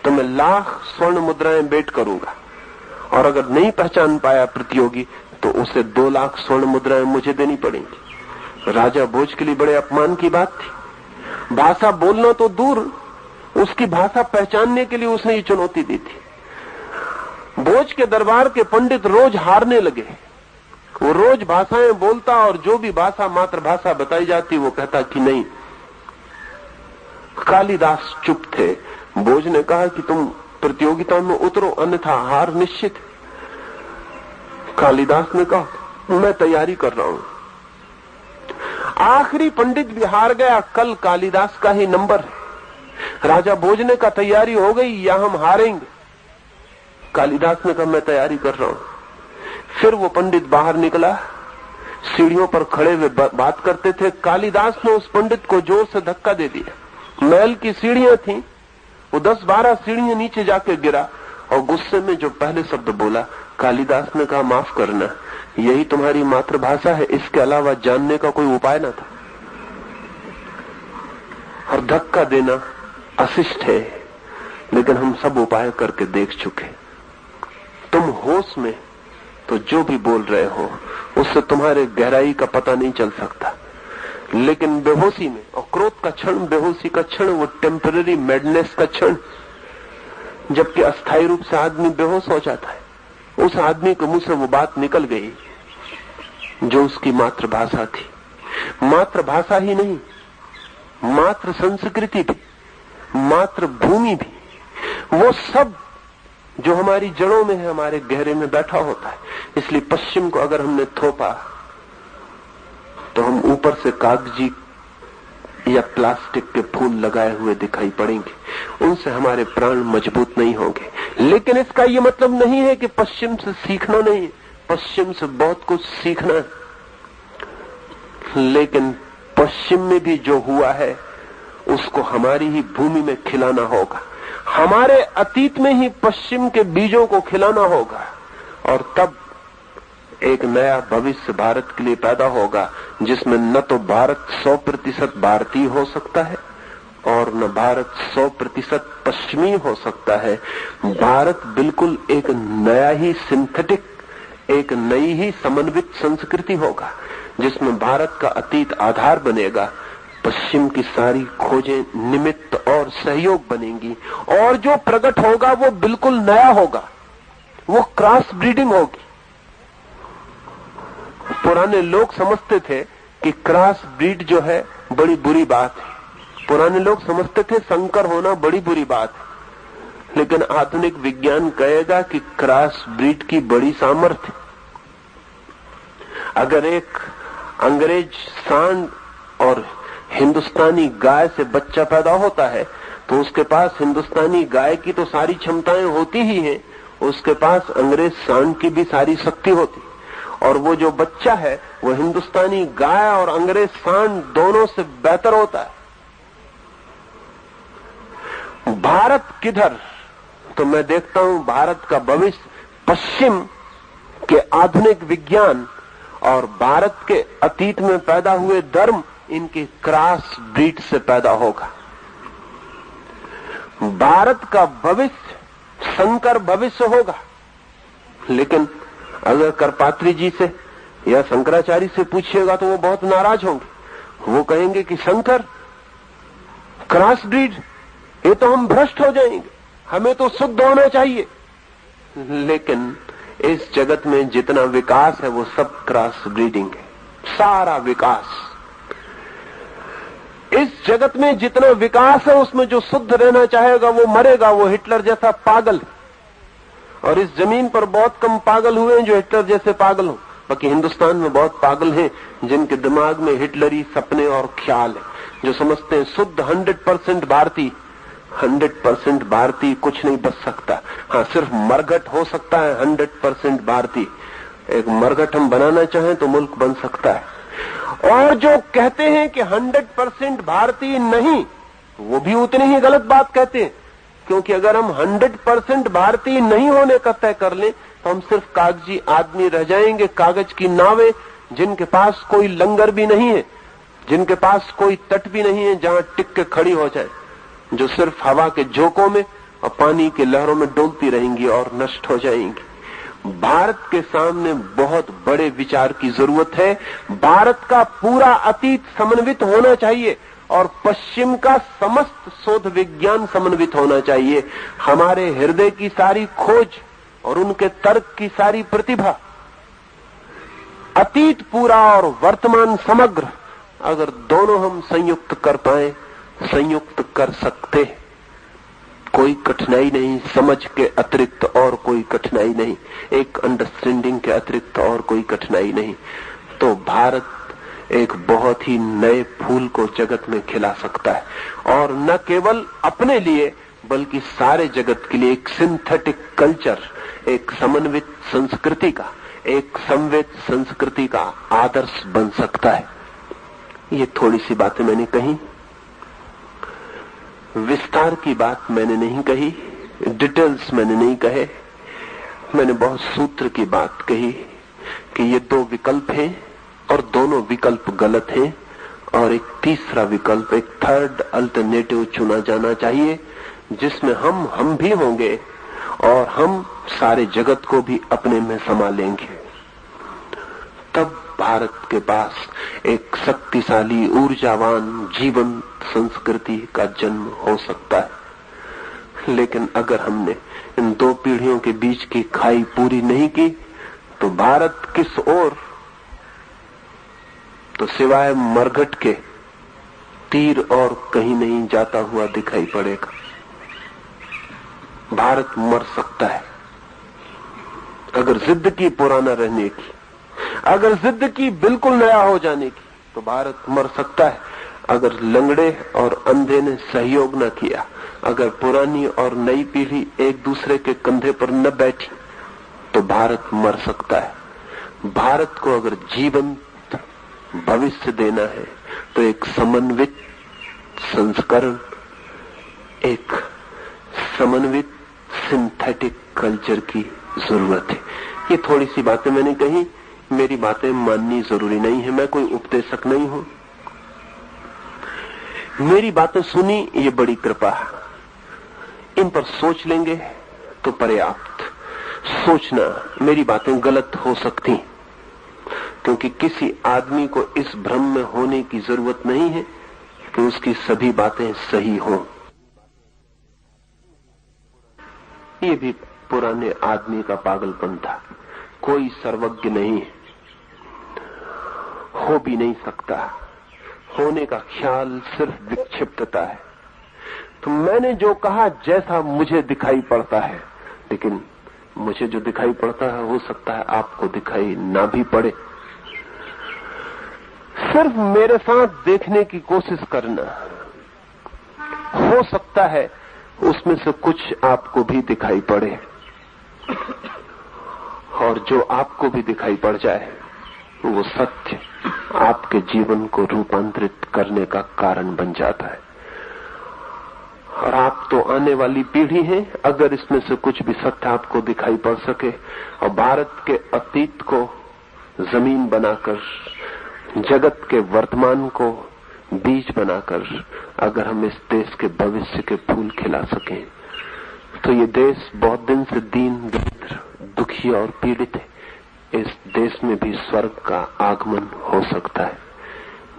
तो मैं 1 लाख स्वर्ण मुद्राएं भेंट करूंगा, और अगर नहीं पहचान पाया प्रतियोगी तो उसे 2 लाख स्वर्ण मुद्राएं मुझे देनी पड़ेंगी। राजा भोज के लिए बड़े अपमान की बात थी। भाषा बोलना तो दूर, उसकी भाषा पहचानने के लिए उसने ये चुनौती दी थी। भोज के दरबार के पंडित रोज हारने लगे। वो रोज भाषाएं बोलता और जो भी भाषा मातृभाषा बताई जाती वो कहता कि नहीं। कालिदास चुप थे। भोज ने कहा कि तुम प्रतियोगिता में उतरो, अन्यथा हार निश्चित है। कालिदास ने कहा मैं तैयारी कर रहा हूं। आखिरी पंडित भी हार गया। कल कालिदास का ही नंबर है। राजा भोज ने कहा तैयारी हो गई या हम हारेंगे? कालिदास ने कहा मैं तैयारी कर रहा हूं। फिर वो पंडित बाहर निकला। सीढ़ियों पर खड़े हुए बात करते थे। कालिदास ने उस पंडित को जोर से धक्का दे दिया। महल की सीढ़ियां थी, वो 10-12 सीढ़ियां नीचे जाके गिरा और गुस्से में जो पहले शब्द बोला, कालिदास ने कहा माफ करना, यही तुम्हारी मातृभाषा है, इसके अलावा जानने का कोई उपाय न था। और धक्का देना अशिष्ट है, लेकिन हम सब उपाय करके देख चुके। तुम होश में तो जो भी बोल रहे हो उससे तुम्हारे गहराई का पता नहीं चल सकता, लेकिन बेहोशी में, और क्रोध का क्षण, बेहोशी का क्षण, वो टेम्पररी मैडनेस का क्षण, जबकि अस्थायी रूप से आदमी बेहोश हो जाता है। उस आदमी के मुंह से वो बात निकल गई जो उसकी मातृभाषा थी। मातृभाषा ही नहीं, मातृ संस्कृति भी, मातृभूमि भी, वो सब जो हमारी जड़ों में है, हमारे गहरे में बैठा होता है। इसलिए पश्चिम को अगर हमने थोपा तो हम ऊपर से कागजी या प्लास्टिक के फूल लगाए हुए दिखाई पड़ेंगे, उनसे हमारे प्राण मजबूत नहीं होंगे। लेकिन इसका ये मतलब नहीं है कि पश्चिम से सीखना नहीं, पश्चिम से बहुत कुछ सीखना है। लेकिन पश्चिम में भी जो हुआ है उसको हमारी ही भूमि में खिलाना होगा। हमारे अतीत में ही पश्चिम के बीजों को खिलाना होगा, और तब एक नया भविष्य भारत के लिए पैदा होगा, जिसमें न तो भारत 100% भारतीय हो सकता है और न भारत 100% पश्चिमी हो सकता है। भारत बिल्कुल एक नया ही सिंथेटिक, एक नई ही समन्वित संस्कृति होगा, जिसमें भारत का अतीत आधार बनेगा, पश्चिम की सारी खोजें निमित्त और सहयोग बनेंगी, और जो प्रकट होगा वो बिल्कुल नया होगा, वो क्रॉस ब्रीडिंग होगी। पुराने लोग समझते थे कि क्रॉस ब्रीड जो है बड़ी बुरी बात है। पुराने लोग समझते थे संकर होना बड़ी बुरी बात है, लेकिन आधुनिक विज्ञान कहेगा कि क्रॉस ब्रीड की बड़ी सामर्थ्य। अगर एक अंग्रेज सांड और हिंदुस्तानी गाय से बच्चा पैदा होता है तो उसके पास हिंदुस्तानी गाय की तो सारी क्षमताएं होती ही हैं, उसके पास अंग्रेज सांड की भी सारी शक्ति होती, और वो जो बच्चा है वो हिंदुस्तानी गाय और अंग्रेज सांड दोनों से बेहतर होता है। भारत किधर? तो मैं देखता हूं भारत का भविष्य पश्चिम के आधुनिक विज्ञान और भारत के अतीत में पैदा हुए धर्म, इनके क्रॉस ब्रीड से पैदा होगा। भारत का भविष्य संकर भविष्य होगा। लेकिन अगर करपात्री जी से या शंकराचार्य से पूछिएगा तो वो बहुत नाराज होंगे। वो कहेंगे कि शंकर, क्रॉस ब्रीड, ये तो हम भ्रष्ट हो जाएंगे, हमें तो शुद्ध होना चाहिए। लेकिन इस जगत में जितना विकास है वो सब क्रॉस ब्रीडिंग है, सारा विकास। इस जगत में जितना विकास है उसमें जो शुद्ध रहना चाहेगा वो मरेगा, वो हिटलर जैसा पागल है। और इस जमीन पर बहुत कम पागल हुए हैं जो हिटलर जैसे पागल हो। बाकी हिंदुस्तान में बहुत पागल हैं जिनके दिमाग में हिटलरी सपने और ख्याल है, जो समझते हैं शुद्ध 100% भारतीय, 100% भारतीय कुछ नहीं बच सकता। हाँ, सिर्फ मरघट हो सकता है 100% भारतीय। एक मरघट हम बनाना चाहें तो मुल्क बन सकता है। और जो कहते हैं कि 100% भारतीय नहीं, वो भी उतनी ही गलत बात कहते हैं, क्योंकि अगर हम 100% भारतीय नहीं होने का तय कर लें तो हम सिर्फ कागजी आदमी रह जाएंगे, कागज की नावें, जिनके पास कोई लंगर भी नहीं है, जिनके पास कोई तट भी नहीं है जहां टिक के खड़ी हो जाए, जो सिर्फ हवा के झोंकों में और पानी की लहरों में डोलती रहेंगी और नष्ट हो जाएंगी। भारत के सामने बहुत बड़े विचार की जरूरत है। भारत का पूरा अतीत समन्वित होना चाहिए और पश्चिम का समस्त शोध विज्ञान समन्वित होना चाहिए। हमारे हृदय की सारी खोज और उनके तर्क की सारी प्रतिभा, अतीत पूरा और वर्तमान समग्र, अगर दोनों हम संयुक्त कर पाए, संयुक्त कर सकते, कोई कठिनाई नहीं, समझ के अतिरिक्त और कोई कठिनाई नहीं, एक अंडरस्टैंडिंग के अतिरिक्त और कोई कठिनाई नहीं, तो भारत एक बहुत ही नए फूल को जगत में खिला सकता है। और न केवल अपने लिए बल्कि सारे जगत के लिए एक सिंथेटिक कल्चर, एक समन्वित संस्कृति का, एक समवेत संस्कृति का आदर्श बन सकता है। ये थोड़ी सी बातें मैंने कही, विस्तार की बात मैंने नहीं कही, डिटेल्स मैंने नहीं कहे, मैंने बहुत सूत्र की बात कही कि ये दो विकल्प हैं और दोनों विकल्प गलत हैं, और एक तीसरा विकल्प, एक थर्ड अल्टरनेटिव चुना जाना चाहिए जिसमें हम भी होंगे और हम सारे जगत को भी अपने में समा लेंगे। तब भारत के पास एक शक्तिशाली, ऊर्जावान, जीवंत संस्कृति का जन्म हो सकता है। लेकिन अगर हमने इन दो पीढ़ियों के बीच की खाई पूरी नहीं की तो भारत किस ओर, तो सिवाय मरघट के तीर और कहीं नहीं जाता हुआ दिखाई पड़ेगा। भारत मर सकता है अगर जिद की पुराना रहने की, अगर जिद की बिल्कुल नया हो जाने की, तो भारत मर सकता है अगर लंगड़े और अंधे ने सहयोग न किया, अगर पुरानी और नई पीढ़ी एक दूसरे के कंधे पर न बैठी, तो भारत मर सकता है। भारत को अगर जीवंत भविष्य देना है तो एक समन्वित संस्करण, एक समन्वित सिंथेटिक कल्चर की जरूरत है। ये थोड़ी सी बातें मैंने कही, मेरी बातें माननी जरूरी नहीं है, मैं कोई उपदेशक नहीं हूं। मेरी बातें सुनी, ये बड़ी कृपा, इन पर सोच लेंगे तो पर्याप्त। सोचना, मेरी बातें गलत हो सकती, क्योंकि किसी आदमी को इस भ्रम में होने की जरूरत नहीं है कि उसकी सभी बातें सही हों। ये भी पुराने आदमी का पागलपन था। कोई सर्वज्ञ नहीं है, हो भी नहीं सकता। होने का ख्याल सिर्फ विक्षिप्तता है। तो मैंने जो कहा जैसा मुझे दिखाई पड़ता है, लेकिन मुझे जो दिखाई पड़ता है हो सकता है आपको दिखाई ना भी पड़े। सिर्फ मेरे साथ देखने की कोशिश करना, हो सकता है उसमें से कुछ आपको भी दिखाई पड़े, और जो आपको भी दिखाई पड़ जाए वो सत्य आपके जीवन को रूपांतरित करने का कारण बन जाता है। और आप तो आने वाली पीढ़ी हैं, अगर इसमें से कुछ भी सत्य आपको दिखाई पड़ सके और भारत के अतीत को जमीन बनाकर, जगत के वर्तमान को बीज बनाकर अगर हम इस देश के भविष्य के फूल खिला सकें, तो ये देश बहुत दिन से दीन दरिद्र, दुखी और पीड़ित है। इस देश में भी स्वर्ग का आगमन हो सकता है।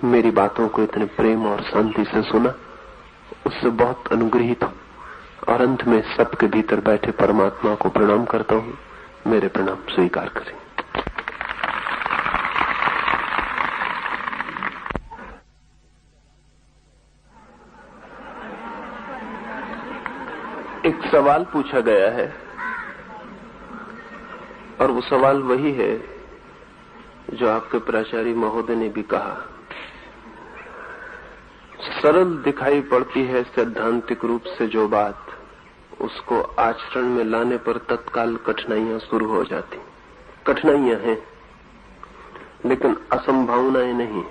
मेरी बातों को इतने प्रेम और शांति से सुना, उससे बहुत अनुग्रहित हूं, और अंत में सबके भीतर बैठे परमात्मा को प्रणाम करता हूं। मेरे प्रणाम स्वीकार करें। एक सवाल पूछा गया है, और वो सवाल वही है जो आपके प्राचार्य महोदय ने भी कहा। सरल दिखाई पड़ती है सैद्धांतिक रूप से जो बात, उसको आचरण में लाने पर तत्काल कठिनाइयां शुरू हो जाती। कठिनाइयां हैं, लेकिन असंभावनाएं नहीं।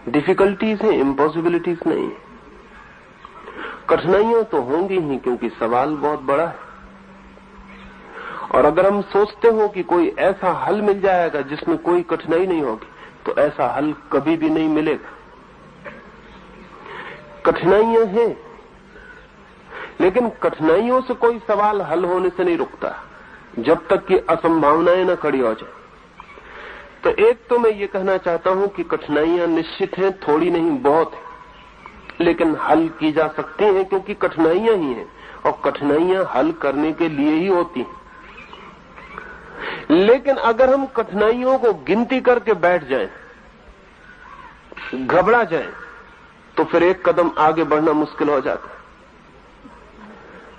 डिफिकल्टीज हैं, इम्पॉसिबिलिटीज नहीं। कठिनाइयां तो होंगी ही, क्योंकि सवाल बहुत बड़ा है। और अगर हम सोचते हो कि कोई ऐसा हल मिल जाएगा जिसमें कोई कठिनाई नहीं होगी, तो ऐसा हल कभी भी नहीं मिलेगा। कठिनाइयां हैं, लेकिन कठिनाइयों से कोई सवाल हल होने से नहीं रुकता जब तक कि असंभावनाएं न खड़ी हो जाए। तो एक तो मैं ये कहना चाहता हूं कि कठिनाइयां निश्चित हैं, थोड़ी नहीं बहुत है, लेकिन हल की जा सकती हैं, क्योंकि कठिनाइयां ही हैं और कठिनाइयां हल करने के लिए ही होती हैं। लेकिन अगर हम कठिनाइयों को गिनती करके बैठ जाएं, घबरा जाएं, तो फिर एक कदम आगे बढ़ना मुश्किल हो जाता है।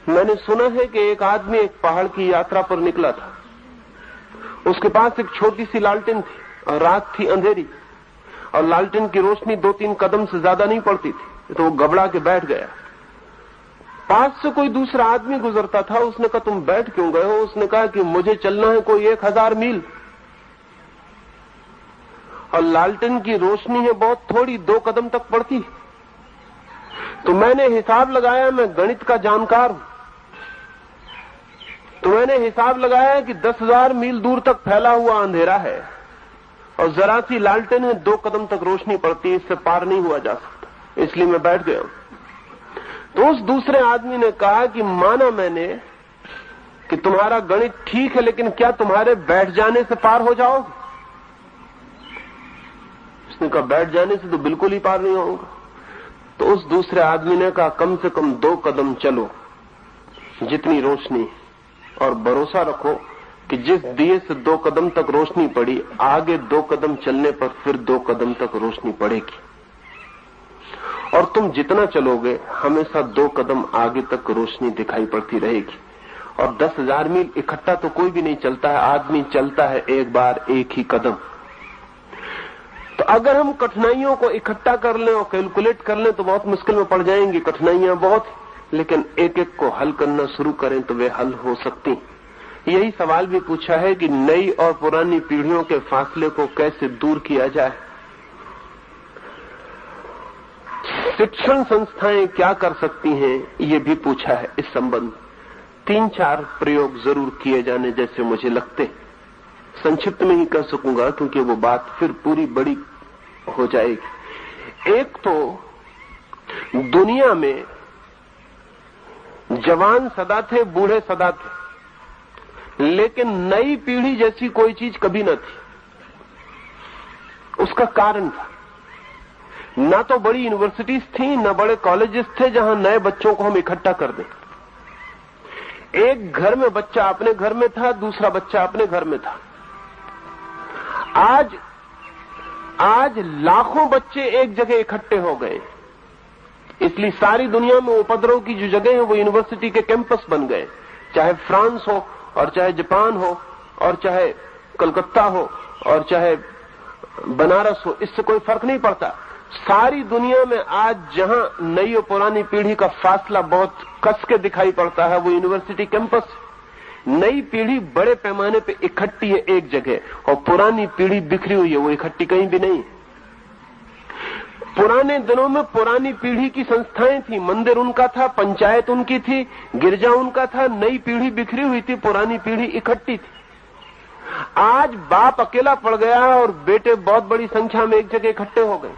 मैंने सुना है कि एक आदमी एक पहाड़ की यात्रा पर निकला था। उसके पास एक छोटी सी लालटेन थी और रात थी अंधेरी, और लालटेन की रोशनी 2-3 कदम से ज्यादा नहीं पड़ती थी। तो वो घबरा के बैठ गया। पास से कोई दूसरा आदमी गुजरता था। उसने कहा, तुम बैठ क्यों गए हो? उसने कहा कि मुझे चलना है कोई 1000 मील, और लालटेन की रोशनी है बहुत थोड़ी, 2 कदम तक पड़ती। तो मैंने हिसाब लगाया, मैं गणित का जानकार हूं, तो मैंने हिसाब लगाया कि 10,000 मील दूर तक फैला हुआ अंधेरा है, और जरा सी लालटेन है, 2 कदम तक रोशनी पड़ती, इससे पार नहीं हुआ जा सकता, इसलिए मैं बैठ गया। तो उस दूसरे आदमी ने कहा कि माना मैंने कि तुम्हारा गणित ठीक है, लेकिन क्या तुम्हारे बैठ जाने से पार हो जाओगे? उसने कहा, बैठ जाने से तो बिल्कुल ही पार नहीं होगा। तो उस दूसरे आदमी ने कहा, कम से कम 2 कदम चलो, जितनी रोशनी, और भरोसा रखो कि जिस दिए से 2 कदम तक रोशनी पड़ी, आगे 2 कदम चलने पर फिर 2 कदम तक रोशनी पड़ेगी, और तुम जितना चलोगे हमेशा 2 कदम आगे तक रोशनी दिखाई पड़ती रहेगी। और 10,000 मील इकट्ठा तो कोई भी नहीं चलता है, आदमी चलता है एक बार एक ही कदम। तो अगर हम कठिनाइयों को इकट्ठा कर लें और कैलकुलेट कर लें तो बहुत मुश्किल में पड़ जाएंगी। कठिनाइयां बहुत, लेकिन एक एक को हल करना शुरू करें तो वे हल हो सकती। यही सवाल भी पूछा है कि नई और पुरानी पीढ़ियों के फासले को कैसे दूर किया जाए। शिक्षण संस्थाएं क्या कर सकती हैं, ये भी पूछा है। इस संबंध 3-4 प्रयोग जरूर किए जाने जैसे मुझे लगते। संक्षिप्त में ही कह सकूंगा, क्योंकि वो बात फिर पूरी बड़ी हो जाएगी। एक तो दुनिया में जवान सदा थे, बूढ़े सदा थे, लेकिन नई पीढ़ी जैसी कोई चीज कभी न थी। उसका कारण था, ना तो बड़ी यूनिवर्सिटीज थी, ना बड़े कॉलेजेस थे जहां नए बच्चों को हम इकट्ठा कर दें। एक घर में बच्चा अपने घर में था, दूसरा बच्चा अपने घर में था। आज लाखों बच्चे एक जगह इकट्ठे हो गए, इसलिए सारी दुनिया में उपद्रव की जो जगह है वो यूनिवर्सिटी के कैंपस बन गए। चाहे फ्रांस हो, और चाहे जापान हो, और चाहे कलकत्ता हो, और चाहे बनारस हो, इससे कोई फर्क नहीं पड़ता। सारी दुनिया में आज जहां नई और पुरानी पीढ़ी का फासला बहुत कस के दिखाई पड़ता है वो यूनिवर्सिटी कैंपस। नई पीढ़ी बड़े पैमाने पे इकट्ठी है एक जगह और पुरानी पीढ़ी बिखरी हुई है, वो इकट्ठी कहीं भी नहीं। पुराने दिनों में पुरानी पीढ़ी की संस्थाएं थी, मंदिर उनका था, पंचायत उनकी थी, गिरजा उनका था। नई पीढ़ी बिखरी हुई थी, पुरानी पीढ़ी इकट्ठी थी। आज बाप अकेला पड़ गया और बेटे बहुत बड़ी संख्या में एक जगह इकट्ठे हो गए।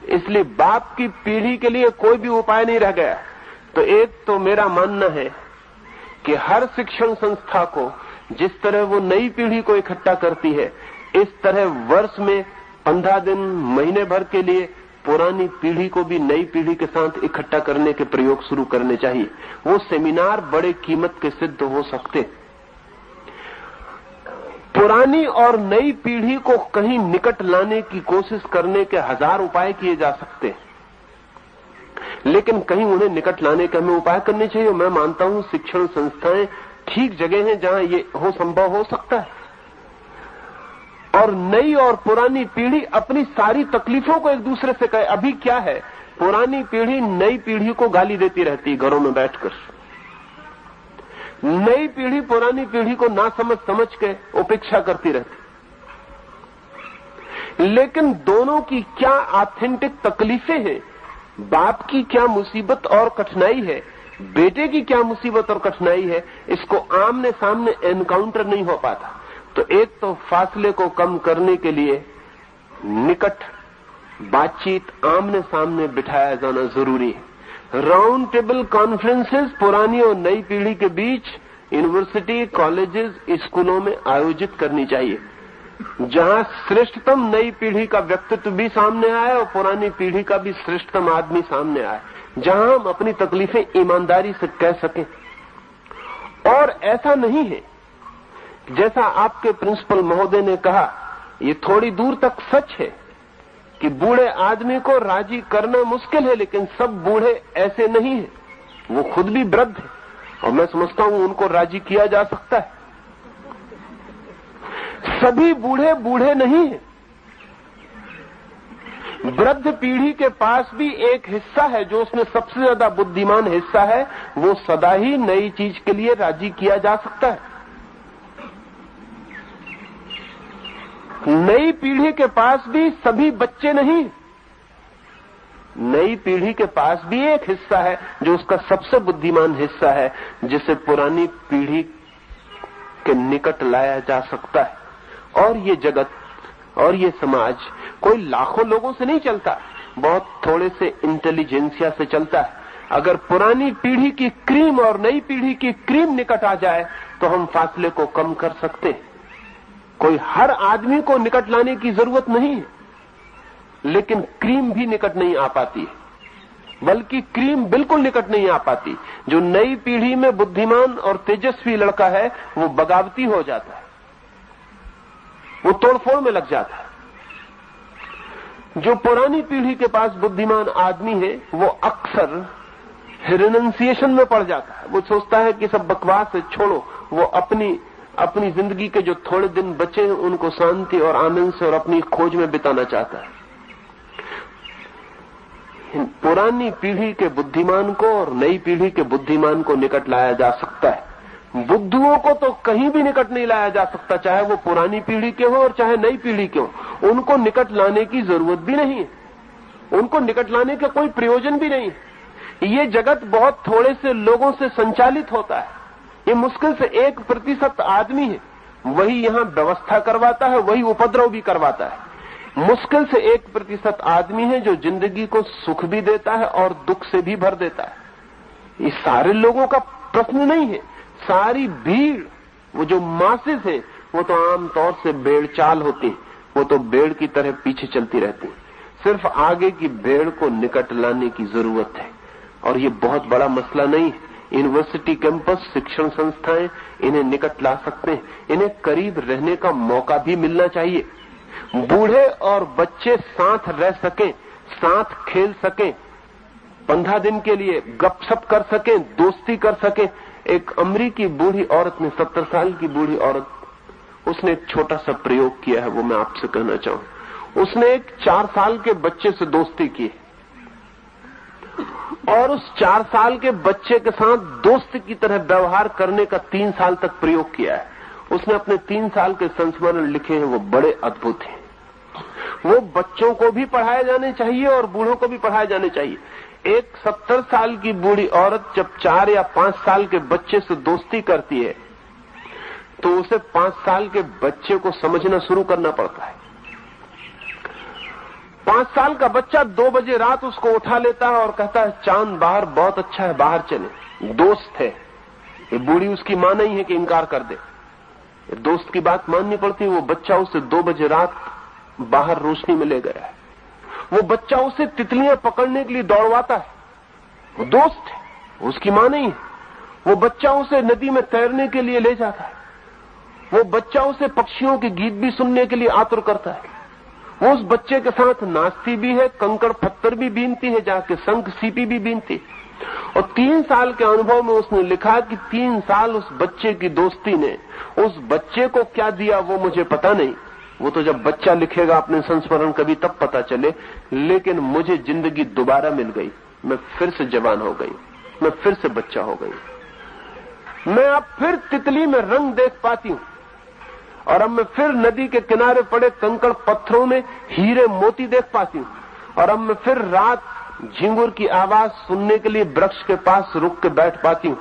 इसलिए बाप की पीढ़ी के लिए कोई भी उपाय नहीं रह गया। तो एक तो मेरा मानना है कि हर शिक्षण संस्था को जिस तरह वो नई पीढ़ी को इकट्ठा करती है, इस तरह वर्ष में 15 दिन, महीने भर के लिए पुरानी पीढ़ी को भी नई पीढ़ी के साथ इकट्ठा करने के प्रयोग शुरू करने चाहिए। वो सेमिनार बड़े कीमत के सिद्ध हो सकते। पुरानी और नई पीढ़ी को कहीं निकट लाने की कोशिश करने के 1000 उपाय किए जा सकते, लेकिन कहीं उन्हें निकट लाने के हमें उपाय करने चाहिए। मैं मानता हूं शिक्षण संस्थाएं ठीक जगह हैं जहां ये संभव हो सकता है। और नई और पुरानी पीढ़ी अपनी सारी तकलीफों को एक दूसरे से कहे। अभी क्या है, पुरानी पीढ़ी नई पीढ़ी को गाली देती रहती घरों में बैठकर, नई पीढ़ी पुरानी पीढ़ी को ना समझ के उपेक्षा करती रहती। लेकिन दोनों की क्या ऑथेंटिक तकलीफें हैं, बाप की क्या मुसीबत और कठिनाई है, बेटे की क्या मुसीबत और कठिनाई है, इसको आमने सामने एनकाउंटर नहीं हो पाता। तो एक तो फासले को कम करने के लिए निकट बातचीत आमने सामने बिठाया जाना जरूरी है। राउंड टेबल कॉन्फ्रेंसेस पुरानी और नई पीढ़ी के बीच यूनिवर्सिटी, कॉलेजेस, स्कूलों में आयोजित करनी चाहिए, जहां श्रेष्ठतम नई पीढ़ी का व्यक्तित्व भी सामने आए और पुरानी पीढ़ी का भी श्रेष्ठतम आदमी सामने आए, जहां हम अपनी तकलीफें ईमानदारी से कह सकें। और ऐसा नहीं है जैसा आपके प्रिंसिपल महोदय ने कहा, ये थोड़ी दूर तक सच है कि बूढ़े आदमी को राजी करना मुश्किल है, लेकिन सब बूढ़े ऐसे नहीं है। वो खुद भी वृद्ध है और मैं समझता हूं उनको राजी किया जा सकता है। सभी बूढ़े बूढ़े नहीं है। वृद्ध पीढ़ी के पास भी एक हिस्सा है जो उसमें सबसे ज्यादा बुद्धिमान हिस्सा है, वो सदा ही नई चीज के लिए राजी किया जा सकता है। नई पीढ़ी के पास भी सभी बच्चे नहीं, नई पीढ़ी के पास भी एक हिस्सा है जो उसका सबसे बुद्धिमान हिस्सा है, जिसे पुरानी पीढ़ी के निकट लाया जा सकता है। और ये जगत और ये समाज कोई लाखों लोगों से नहीं चलता, बहुत थोड़े से इंटेलिजेंसिया से चलता है। अगर पुरानी पीढ़ी की क्रीम और नई पीढ़ी की क्रीम निकट आ जाए तो हम फासले को कम कर सकते हैं। कोई हर आदमी को निकट लाने की जरूरत नहीं है, लेकिन क्रीम भी निकट नहीं आ पाती है, बल्कि क्रीम बिल्कुल निकट नहीं आ पाती। जो नई पीढ़ी में बुद्धिमान और तेजस्वी लड़का है वो बगावती हो जाता है, वो तोड़फोड़ में लग जाता है। जो पुरानी पीढ़ी के पास बुद्धिमान आदमी है वो अक्सर रिनंसिएशन में पड़ जाता है। वो सोचता है कि सब बकवास है, छोड़ो। वो अपनी जिंदगी के जो थोड़े दिन बचे हैं उनको शांति और आनंद से और अपनी खोज में बिताना चाहता है। पुरानी पीढ़ी के बुद्धिमान को और नई पीढ़ी के बुद्धिमान को निकट लाया जा सकता है। बुद्धुओं को तो कहीं भी निकट नहीं लाया जा सकता, चाहे वो पुरानी पीढ़ी के हो और चाहे नई पीढ़ी के हो। उनको निकट लाने की जरूरत भी नहीं है, उनको निकट लाने का कोई प्रयोजन भी नहीं है। ये जगत बहुत थोड़े से लोगों से संचालित होता है। ये मुश्किल से 1% आदमी है, वही यहां व्यवस्था करवाता है, वही उपद्रव भी करवाता है। मुश्किल से 1% आदमी है जो जिंदगी को सुख भी देता है और दुख से भी भर देता है। ये सारे लोगों का प्रश्न नहीं है। सारी भीड़, वो जो मासेस है, वो तो आमतौर से भेड़ चाल होती है, वो तो भेड़ की तरह पीछे चलती रहती है। सिर्फ आगे की भेड़ को निकट लाने की जरूरत है, और ये बहुत बड़ा मसला नहीं है। यूनिवर्सिटी कैंपस, शिक्षण संस्थाएं इन्हें निकट ला सकते हैं। इन्हें करीब रहने का मौका भी मिलना चाहिए। बूढ़े और बच्चे साथ रह सकें, साथ खेल सकें, 15 दिन के लिए गपशप कर सकें, दोस्ती कर सकें। एक अमरीकी बूढ़ी औरत ने, 70 साल की बूढ़ी औरत, उसने एक छोटा सा प्रयोग किया है, वो मैं आपसे कहना चाहूं। उसने एक 4 साल के बच्चे से दोस्ती की और उस 4 साल के बच्चे के साथ दोस्त की तरह व्यवहार करने का 3 साल तक प्रयोग किया है। उसने अपने 3 साल के संस्मरण लिखे हैं, वो बड़े अद्भुत हैं। वो बच्चों को भी पढ़ाए जाने चाहिए और बूढ़ों को भी पढ़ाए जाने चाहिए। एक 70 साल की बूढ़ी औरत जब 4 या 5 साल के बच्चे से दोस्ती करती है तो उसे 5 साल के बच्चे को समझना शुरू करना पड़ता है। 5 साल का बच्चा 2 बजे रात उसको उठा लेता है और कहता है चांद बाहर बहुत अच्छा है, बाहर चले। दोस्त है, ये बूढ़ी उसकी मां नहीं है कि इनकार कर दे, दोस्त की बात माननी पड़ती है। वो बच्चा उसे 2 बजे रात बाहर रोशनी में ले गया है। वो बच्चा उसे तितलियां पकड़ने के लिए दौड़वाता है, वो दोस्त है, उसकी मां नहीं है। वो बच्चा उसे नदी में तैरने के लिए ले जाता है। वो बच्चा उसे पक्षियों के गीत भी सुनने के लिए आतुर करता है। वो उस बच्चे के साथ नाचती भी है, कंकड़ पत्थर भी बीनती है, जाके शंख सीपी भी बीनती। और 3 साल के अनुभव में उसने लिखा कि 3 साल उस बच्चे की दोस्ती ने उस बच्चे को क्या दिया वो मुझे पता नहीं, वो तो जब बच्चा लिखेगा अपने संस्मरण कभी तब पता चले। लेकिन मुझे जिंदगी दोबारा मिल गई, मैं फिर से जवान हो गई, मैं फिर से बच्चा हो गई। मैं अब फिर तितली में रंग देख पाती हूं और अब मैं फिर नदी के किनारे पड़े कंकड़ पत्थरों में हीरे मोती देख पाती हूं और अब मैं फिर रात झिंगुर की आवाज सुनने के लिए वृक्ष के पास रुक के बैठ पाती हूं।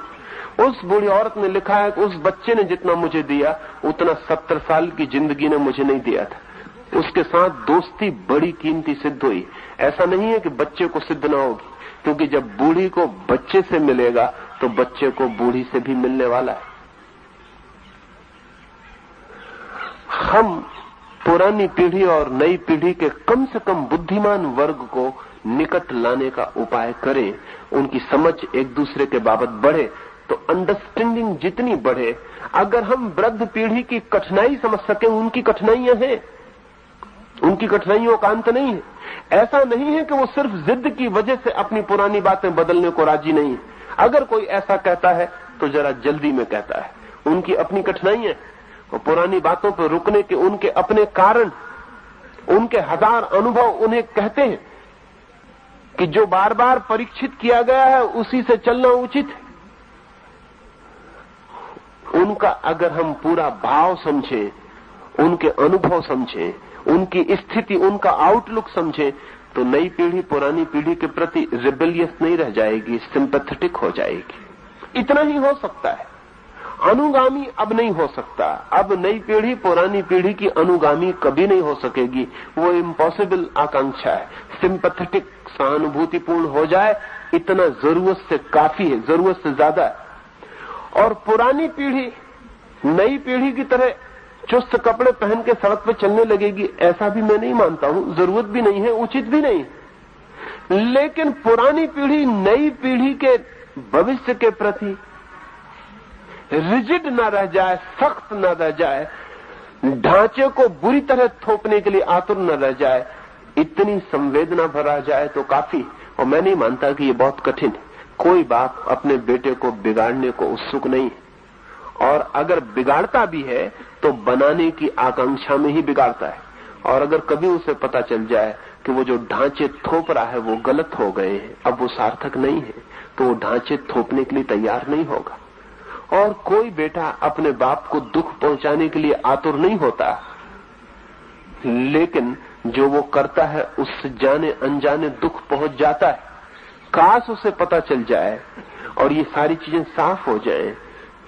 उस बूढ़ी औरत ने लिखा है कि उस बच्चे ने जितना मुझे दिया उतना 70 साल की जिंदगी ने मुझे नहीं दिया था। उसके साथ दोस्ती बड़ी कीमती सिद्ध हुई। ऐसा नहीं है कि बच्चे को सिद्ध ना होगी, क्योंकि जब बूढ़ी को बच्चे से मिलेगा तो बच्चे को बूढ़ी से भी मिलने वाला है। हम पुरानी पीढ़ी और नई पीढ़ी के कम से कम बुद्धिमान वर्ग को निकट लाने का उपाय करें, उनकी समझ एक दूसरे के बाबत बढ़े तो अंडरस्टैंडिंग जितनी बढ़े। अगर हम वृद्ध पीढ़ी की कठिनाई समझ सकें, उनकी कठिनाइयां हैं, उनकी कठिनाइयों का अंत नहीं है। ऐसा नहीं है कि वो सिर्फ जिद की वजह से अपनी पुरानी बातें बदलने को राजी नहीं है। अगर कोई ऐसा कहता है तो जरा जल्दी में कहता है, उनकी अपनी कठिनाइयां और पुरानी बातों पर रुकने के उनके अपने कारण, उनके हजार अनुभव उन्हें कहते हैं कि जो बार बार परीक्षित किया गया है उसी से चलना उचित है। उनका अगर हम पूरा भाव समझें, उनके अनुभव समझें, उनकी स्थिति, उनका आउटलुक समझें, तो नई पीढ़ी पुरानी पीढ़ी के प्रति रिबेलियस नहीं रह जाएगी, सिंपैथेटिक हो जाएगी। इतना ही हो सकता है, अनुगामी अब नहीं हो सकता। अब नई पीढ़ी पुरानी पीढ़ी की अनुगामी कभी नहीं हो सकेगी, वो इम्पॉसिबल आकांक्षा है। सिंपैथेटिक, सहानुभूतिपूर्ण हो जाए, इतना जरूरत से काफी है, जरूरत से ज्यादा है। और पुरानी पीढ़ी नई पीढ़ी की तरह चुस्त कपड़े पहन के सड़क पर चलने लगेगी, ऐसा भी मैं नहीं मानता हूं, जरूरत भी नहीं है, उचित भी नहीं। लेकिन पुरानी पीढ़ी नई पीढ़ी के भविष्य के प्रति रिजिड न रह जाए, सख्त न रह जाए, ढांचे को बुरी तरह थोपने के लिए आतुर न रह जाए, इतनी संवेदना भरा जाए तो काफी। और मैं नहीं मानता कि ये बहुत कठिन है। कोई बाप अपने बेटे को बिगाड़ने को उत्सुक नहीं है, और अगर बिगाड़ता भी है तो बनाने की आकांक्षा में ही बिगाड़ता है। और अगर कभी उसे पता चल जाए कि वो जो ढांचे थोप रहा है वो गलत हो गए हैं, अब वो सार्थक नहीं है, तो वो ढांचे थोपने के लिए तैयार नहीं होगा। और कोई बेटा अपने बाप को दुख पहुंचाने के लिए आतुर नहीं होता, लेकिन जो वो करता है उससे जाने अनजाने दुख पहुंच जाता है। काश उसे पता चल जाए और ये सारी चीजें साफ हो जाएं,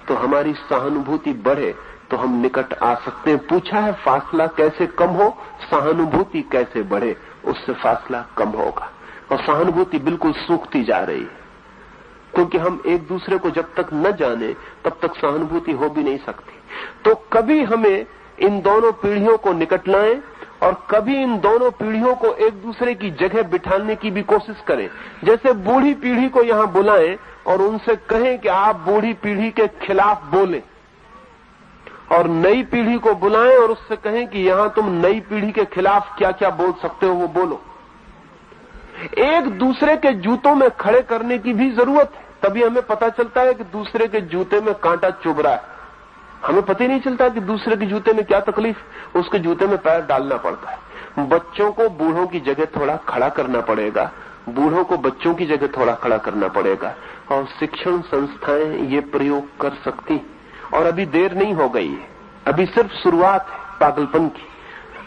तो हमारी सहानुभूति बढ़े, तो हम निकट आ सकते हैं। पूछा है फासला कैसे कम हो, सहानुभूति कैसे बढ़े, उससे फासला कम होगा। और सहानुभूति बिल्कुल सूखती जा रही है, क्योंकि हम एक दूसरे को जब तक न जाने तब तक सहानुभूति हो भी नहीं सकती। तो कभी हमें इन दोनों पीढ़ियों को निकट लाएं और कभी इन दोनों पीढ़ियों को एक दूसरे की जगह बिठाने की भी कोशिश करें। जैसे बूढ़ी पीढ़ी को यहां बुलाएं और उनसे कहें कि आप बूढ़ी पीढ़ी के खिलाफ बोलें, और नई पीढ़ी को बुलाएं और उससे कहें कि यहां तुम नई पीढ़ी के खिलाफ क्या क्या बोल सकते हो वो बोलो। एक दूसरे के जूतों में खड़े करने की भी जरूरत है, तभी हमें पता चलता है कि दूसरे के जूते में कांटा चुभ रहा है। हमें पता ही नहीं चलता कि दूसरे के जूते में क्या तकलीफ, उसके जूते में पैर डालना पड़ता है। बच्चों को बूढ़ों की जगह थोड़ा खड़ा करना पड़ेगा, बूढ़ों को बच्चों की जगह थोड़ा खड़ा करना पड़ेगा, और शिक्षण संस्थाएं ये प्रयोग कर सकती। और अभी देर नहीं हो गई है, अभी सिर्फ शुरुआत है पागलपन की।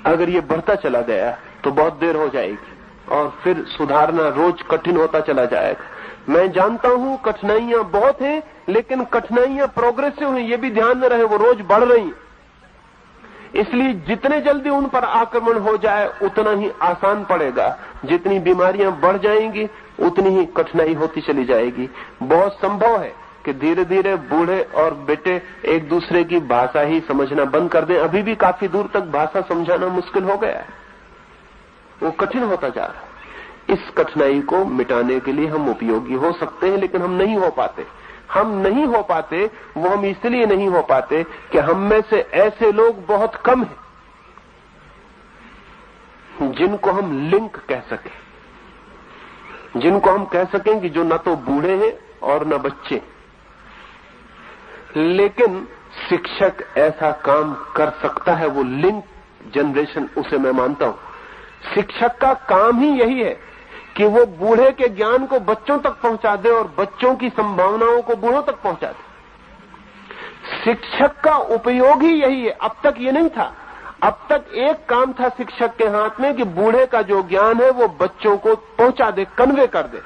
अगर ये बढ़ता चला गया तो बहुत देर हो जाएगी और फिर सुधारना रोज कठिन होता चला जाएगा। मैं जानता हूं कठिनाइयां बहुत हैं, लेकिन कठिनाइयां प्रोग्रेसिव हैं, ये भी ध्यान में रहे, वो रोज बढ़ रही हैं। इसलिए जितने जल्दी उन पर आक्रमण हो जाए उतना ही आसान पड़ेगा। जितनी बीमारियां बढ़ जाएंगी उतनी ही कठिनाई होती चली जाएगी। बहुत संभव है कि धीरे धीरे बूढ़े और बेटे एक दूसरे की भाषा ही समझना बंद कर दें। अभी भी काफी दूर तक भाषा समझाना मुश्किल हो गया है, वो कठिन होता जा रहा है। इस कठिनाई को मिटाने के लिए हम उपयोगी हो सकते हैं, लेकिन हम नहीं हो पाते। हम नहीं हो पाते, वो हम इसलिए नहीं हो पाते कि हम में से ऐसे लोग बहुत कम हैं जिनको हम लिंक कह सकें, जिनको हम कह सकें कि जो न तो बूढ़े हैं और न बच्चे। लेकिन शिक्षक ऐसा काम कर सकता है, वो लिंक जनरेशन, उसे मैं मानता हूं। शिक्षक का काम ही यही है कि वो बूढ़े के ज्ञान को बच्चों तक पहुंचा दे और बच्चों की संभावनाओं को बूढ़ों तक पहुंचा दे। शिक्षक का उपयोग ही यही है। अब तक ये नहीं था। अब तक एक काम था शिक्षक के हाथ में कि बूढ़े का जो ज्ञान है वो बच्चों को पहुंचा दे, कन्वे कर दे।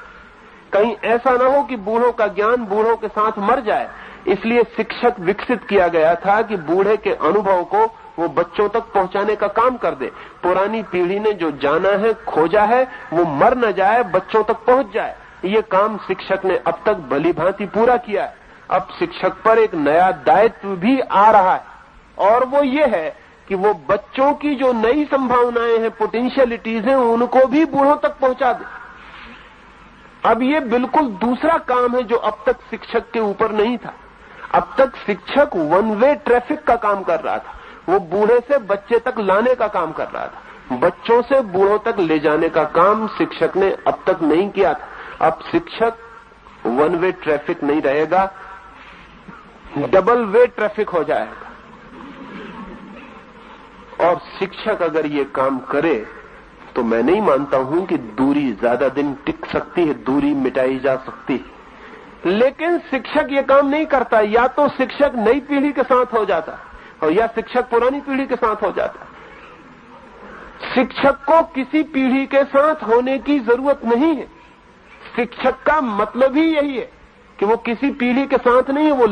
कहीं ऐसा ना हो कि बूढ़ों का ज्ञान बूढ़ों के साथ मर जाए। इसलिए शिक्षक विकसित किया गया था कि बूढ़े के अनुभव को वो बच्चों तक पहुंचाने का काम कर दे। पुरानी पीढ़ी ने जो जाना है, खोजा है, वो मर न जाए, बच्चों तक पहुंच जाए। ये काम शिक्षक ने अब तक भली भांति पूरा किया है। अब शिक्षक पर एक नया दायित्व भी आ रहा है, और वो ये है कि वो बच्चों की जो नई संभावनाएं हैं, पोटेंशियलिटीज हैं, उनको भी बूढ़ों तक पहुंचा दे। अब ये बिल्कुल दूसरा काम है जो अब तक शिक्षक के ऊपर नहीं था। अब तक शिक्षक वन वे ट्रैफिक का काम कर रहा था, वो बूढ़े से बच्चे तक लाने का काम कर रहा था। बच्चों से बूढ़ों तक ले जाने का काम शिक्षक ने अब तक नहीं किया था। अब शिक्षक वन वे ट्रैफिक नहीं रहेगा, डबल वे ट्रैफिक हो जाएगा। और शिक्षक अगर ये काम करे तो मैं नहीं मानता हूं कि दूरी ज्यादा दिन टिक सकती है, दूरी मिटाई जा सकती है। लेकिन शिक्षक ये काम नहीं करता। या तो शिक्षक नई पीढ़ी के साथ हो जाता और या शिक्षक पुरानी पीढ़ी के साथ हो जाता। शिक्षक को किसी पीढ़ी के साथ होने की जरूरत नहीं है। शिक्षक का मतलब ही यही है कि वो किसी पीढ़ी के साथ नहीं है, वो